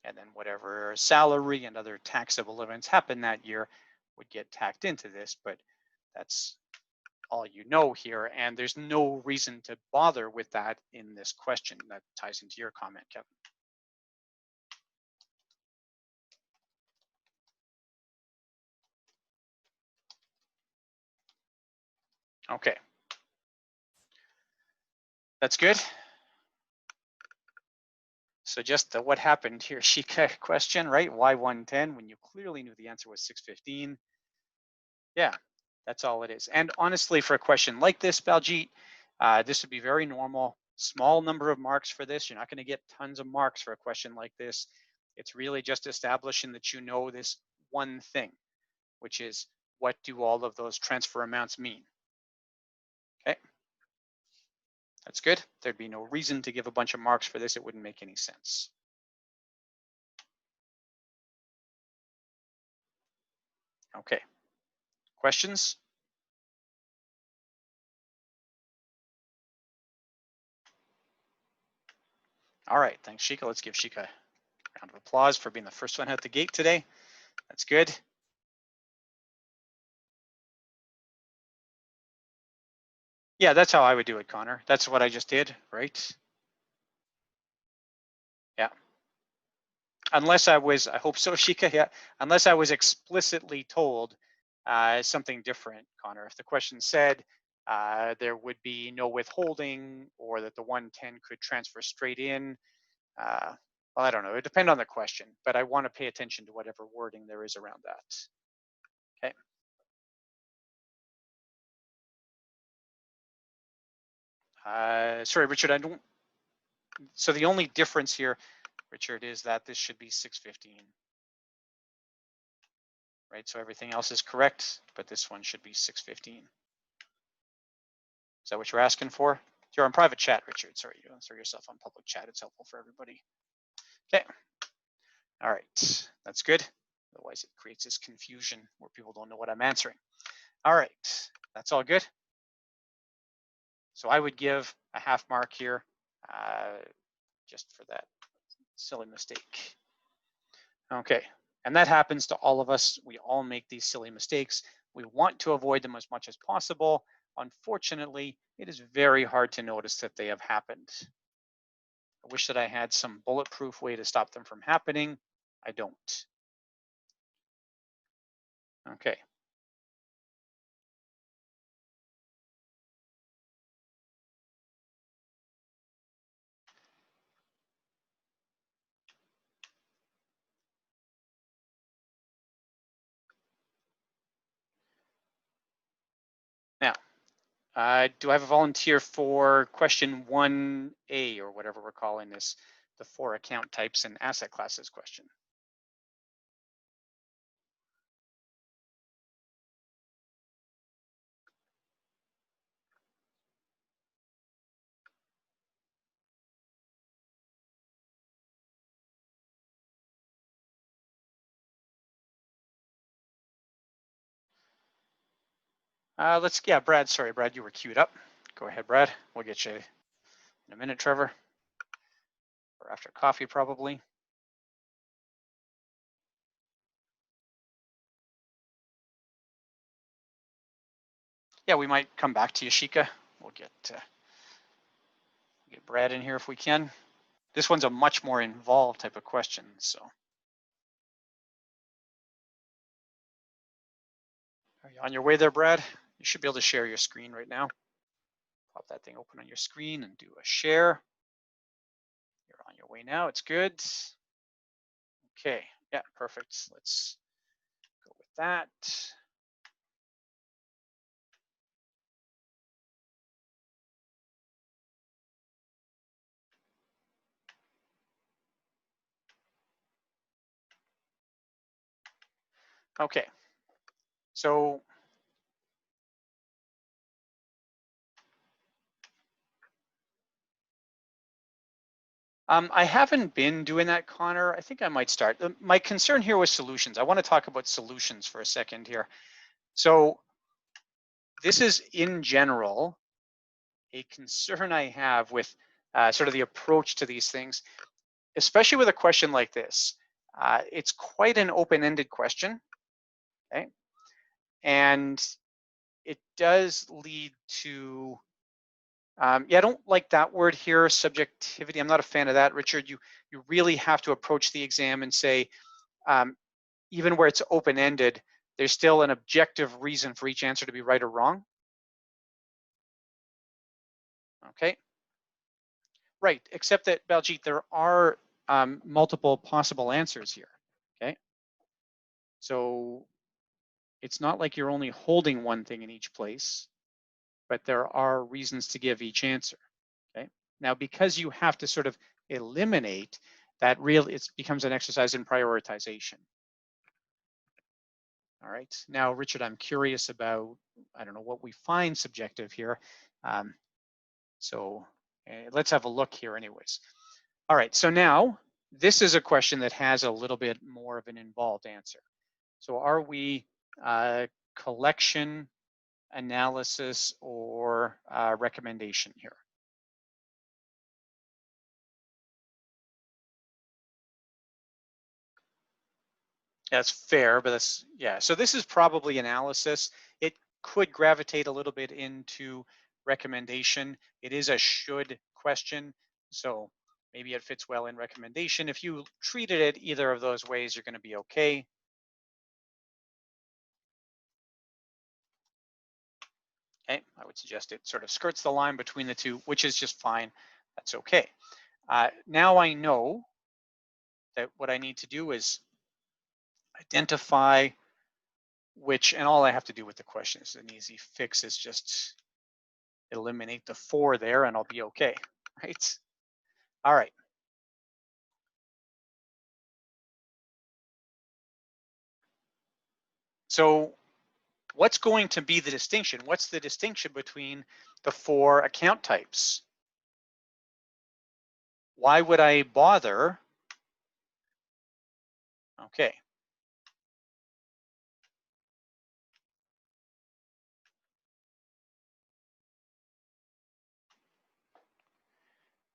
And then whatever salary and other taxable events happen that year would get tacked into this, but that's all you know here. And there's no reason to bother with that in this question. That ties into your comment, Kevin. Okay. That's good. So just the what happened here, Shika question, right? Why 110 when you clearly knew the answer was 615? Yeah, that's all it is. And honestly, for a question like this, Baljit, this would be very normal. Small number of marks for this. You're not going to get tons of marks for a question like this. It's really just establishing that you know this one thing, which is what do all of those transfer amounts mean? Okay. That's good. There'd be no reason to give a bunch of marks for this. It wouldn't make any sense. Okay. Questions? All right. Thanks, Shika. Let's give Shika a round of applause for being the first one out the gate today. That's good. Yeah, that's how I would do it, Connor. That's what I just did, right? Yeah. Unless I was, I hope so, Shika, yeah. Unless I was explicitly told something different, Connor. If the question said there would be no withholding or that the 110 could transfer straight in, well, I don't know. It depends on the question, but I want to pay attention to whatever wording there is around that. Okay. Sorry, Richard, I don't. So the only difference here, Richard, is that this should be 615. right? So everything else is correct, but this one should be 615. Is that what you're asking for? You're on private chat, Richard. Sorry, you don't throw yourself on public chat. It's helpful for everybody. Okay. All right, that's good. Otherwise, it creates this confusion where people don't know what I'm answering. All right, that's all good. So I would give a half mark here just for that silly mistake. Okay, and that happens to all of us. We all make these silly mistakes. We want to avoid them as much as possible. Unfortunately, it is very hard to notice that they have happened. I wish that I had some bulletproof way to stop them from happening. I don't. Okay. Now, do I have a volunteer for question 1A or whatever we're calling this, the 4 account types and asset classes question? Yeah, Brad, sorry, Brad, you were queued up. Go ahead, Brad. We'll get you in a minute, Trevor, or after coffee probably. Yeah, we might come back to you, Shika. We'll get Brad in here if we can. This one's a much more involved type of question, so. Are you on your way there, Brad? You should be able to share your screen right now. Pop that thing open on your screen and do a share. You're on your way now, it's good. Okay, yeah, perfect. Let's go with that. Okay, so I haven't been doing that, Connor. I think I might start. My concern here was solutions. I want to talk about solutions for a second here. So this is in general a concern I have with sort of the approach to these things, especially with a question like this. It's quite an open-ended question, okay? And it does lead to, yeah, I don't like that word here, subjectivity. I'm not a fan of that, Richard. You really have to approach the exam and say, even where it's open-ended, there's still an objective reason for each answer to be right or wrong. Okay. Right, except that, Baljit, there are multiple possible answers here, okay? So it's not like you're only holding one thing in each place, but there are reasons to give each answer, okay? Now, because you have to sort of eliminate that, it becomes an exercise in prioritization. All right, now, Richard, I'm curious about, I don't know what we find subjective here. Let's have a look here anyways. All right, so now this is a question that has a little bit more of an involved answer. So are we collection, analysis, or recommendation here? That's fair, but that's, yeah. So this is probably analysis. It could gravitate a little bit into recommendation. It is a should question, so maybe it fits well in recommendation. If you treated it either of those ways, you're going to be okay. Okay, I would suggest it sort of skirts the line between the two, which is just fine. That's okay. Now I know that what I need to do is identify which, and all I have to do with the question is an easy fix is just eliminate the 4 there and I'll be okay, right? All right. So what's going to be the distinction? What's the distinction between the 4 account types? Why would I bother? Okay.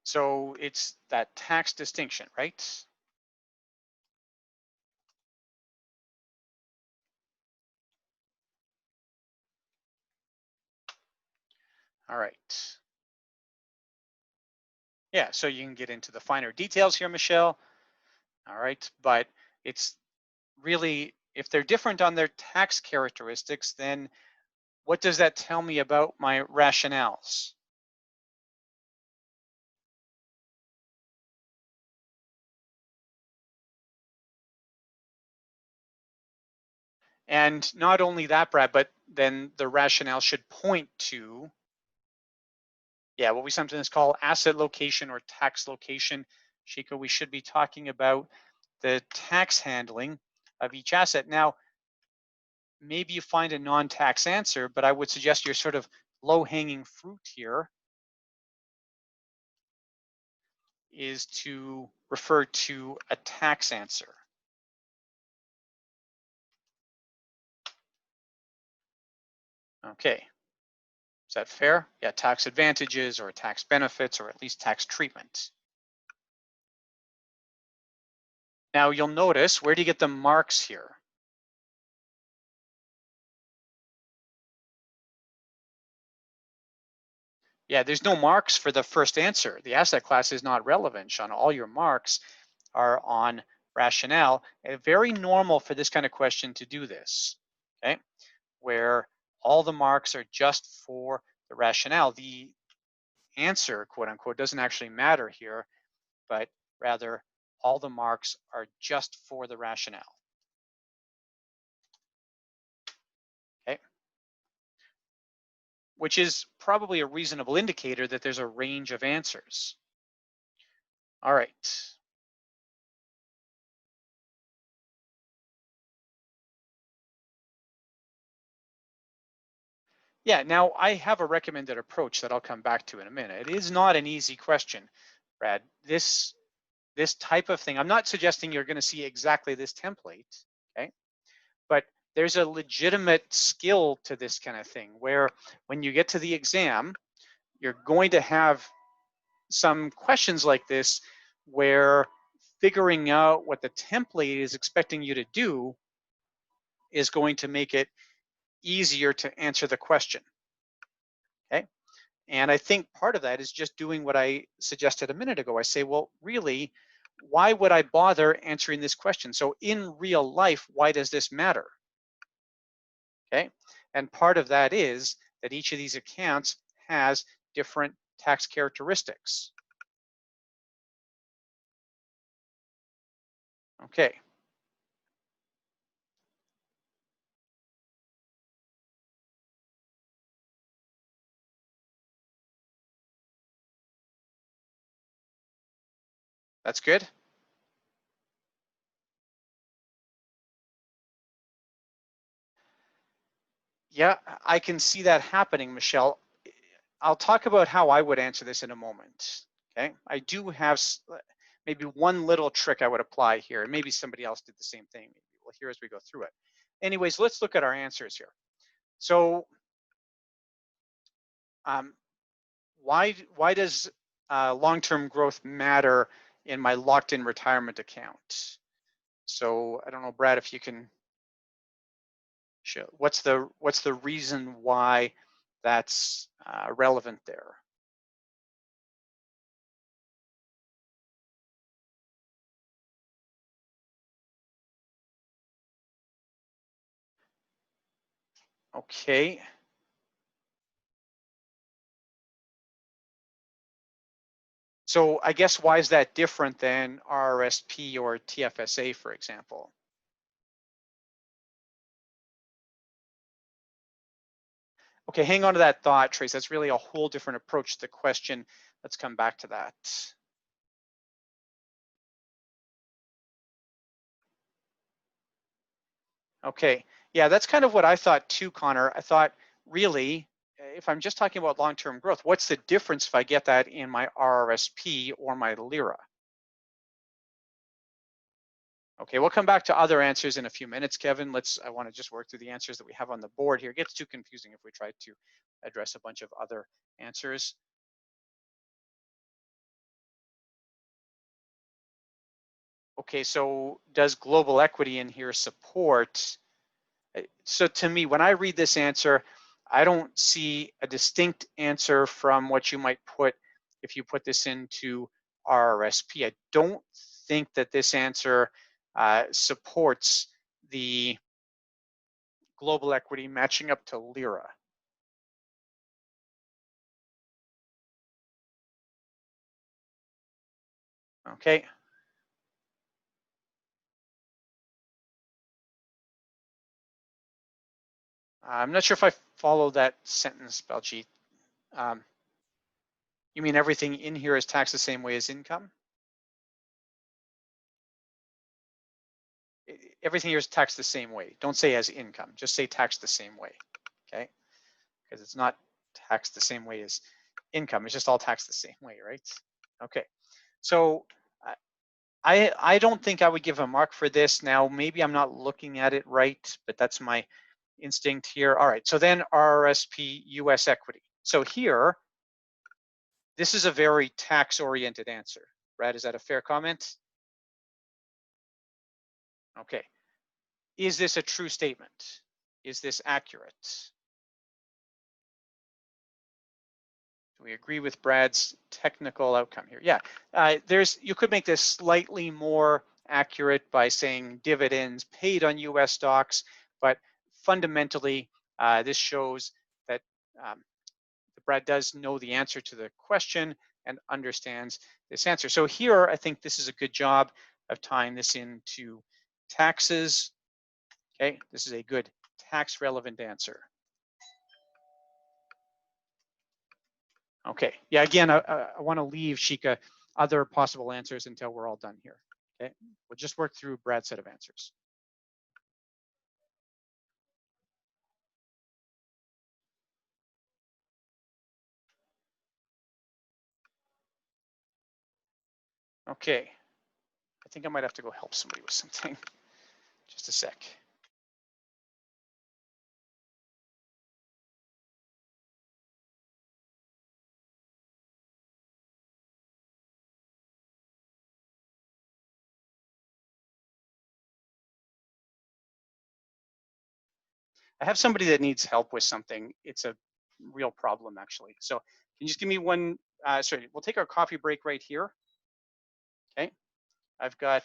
So it's that tax distinction, right? All right. Yeah, so you can get into the finer details here, Michelle. All right, but it's really, if they're different on their tax characteristics, then what does that tell me about my rationales? And not only that, Brad, but then the rationale should point to, yeah, what we sometimes call asset location or tax location. Shiko, we should be talking about the tax handling of each asset. Now, maybe you find a non-tax answer, but I would suggest your sort of low-hanging fruit here is to refer to a tax answer. Okay, is that fair? Yeah, tax advantages or tax benefits or at least tax treatment. Now you'll notice, where do you get the marks here? Yeah, there's no marks for the first answer. The asset class is not relevant, Sean. All your marks are on rationale. Very normal for this kind of question to do this, okay? Where all the marks are just for the rationale. The answer, quote unquote, doesn't actually matter here, but rather all the marks are just for the rationale. Okay. Which is probably a reasonable indicator that there's a range of answers. All right. Yeah, now I have a recommended approach that I'll come back to in a minute. It is not an easy question, Brad. This type of thing, I'm not suggesting you're going to see exactly this template, okay? But there's a legitimate skill to this kind of thing where when you get to the exam, you're going to have some questions like this where figuring out what the template is expecting you to do is going to make it easier to answer the question, okay? And I think part of that is just doing what I suggested a minute ago. I say, well, really, why would I bother answering this question? So in real life, why does this matter? Okay, and part of that is that each of these accounts has different tax characteristics. Okay. That's good. Yeah, I can see that happening, Michelle. I'll talk about how I would answer this in a moment. Okay, I do have maybe one little trick I would apply here, and maybe somebody else did the same thing. Maybe we'll hear as we go through it. Anyways, let's look at our answers here. So, why does long-term growth matter in my locked-in retirement account? So I don't know, Brad, if you can show what's the reason why that's relevant there. Okay. So I guess why is that different than RRSP or TFSA, for example? Okay, hang on to that thought, Trace. That's really a whole different approach to the question. Let's come back to that. Okay, Yeah, that's kind of what I thought too, Connor. I thought, really, if I'm just talking about long-term growth, what's the difference if I get that in my RRSP or my LIRA? Okay, we'll come back to other answers in a few minutes, Kevin. I want to just work through the answers that we have on the board here. It gets too confusing if we try to address a bunch of other answers. Okay, so does global equity in here support? So to me, when I read this answer, I don't see a distinct answer from what you might put if you put this into RRSP. I don't think that this answer supports the global equity matching up to LIRA. Okay. I'm not sure if I follow that sentence, Baljeet. You mean everything in here is taxed the same way as income? Everything here is taxed the same way. Don't say as income, just say taxed the same way, okay? Because it's not taxed the same way as income. It's just all taxed the same way, right? Okay, so I don't think I would give a mark for this. Now, maybe I'm not looking at it right, but that's my instinct here. All right, so then RRSP US equity. So here, this is a very tax-oriented answer. Brad, is that a fair comment? Okay. Is this a true statement? Is this accurate? Do we agree with Brad's technical outcome here? Yeah, you could make this slightly more accurate by saying dividends paid on US stocks, but fundamentally, this shows that Brad does know the answer to the question and understands this answer. So here, I think this is a good job of tying this into taxes. Okay, this is a good tax relevant answer. Okay, yeah, again, I want to leave Shika other possible answers until we're all done here. Okay, we'll just work through Brad's set of answers. Okay, I think I might have to go help somebody with something. Just a sec. I have somebody that needs help with something. It's a real problem, actually. So can you just give me one, sorry, we'll take our coffee break right here. Okay, I've got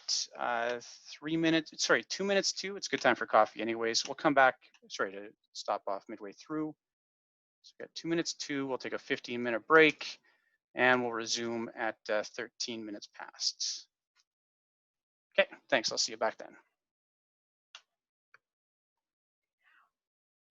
3 minutes, sorry, 2 minutes too. It's a good time for coffee anyways. We'll come back, sorry to stop off midway through. So we've got 2 minutes too. We'll take a 15-minute break and we'll resume at 13 minutes past. Okay, thanks. I'll see you back then.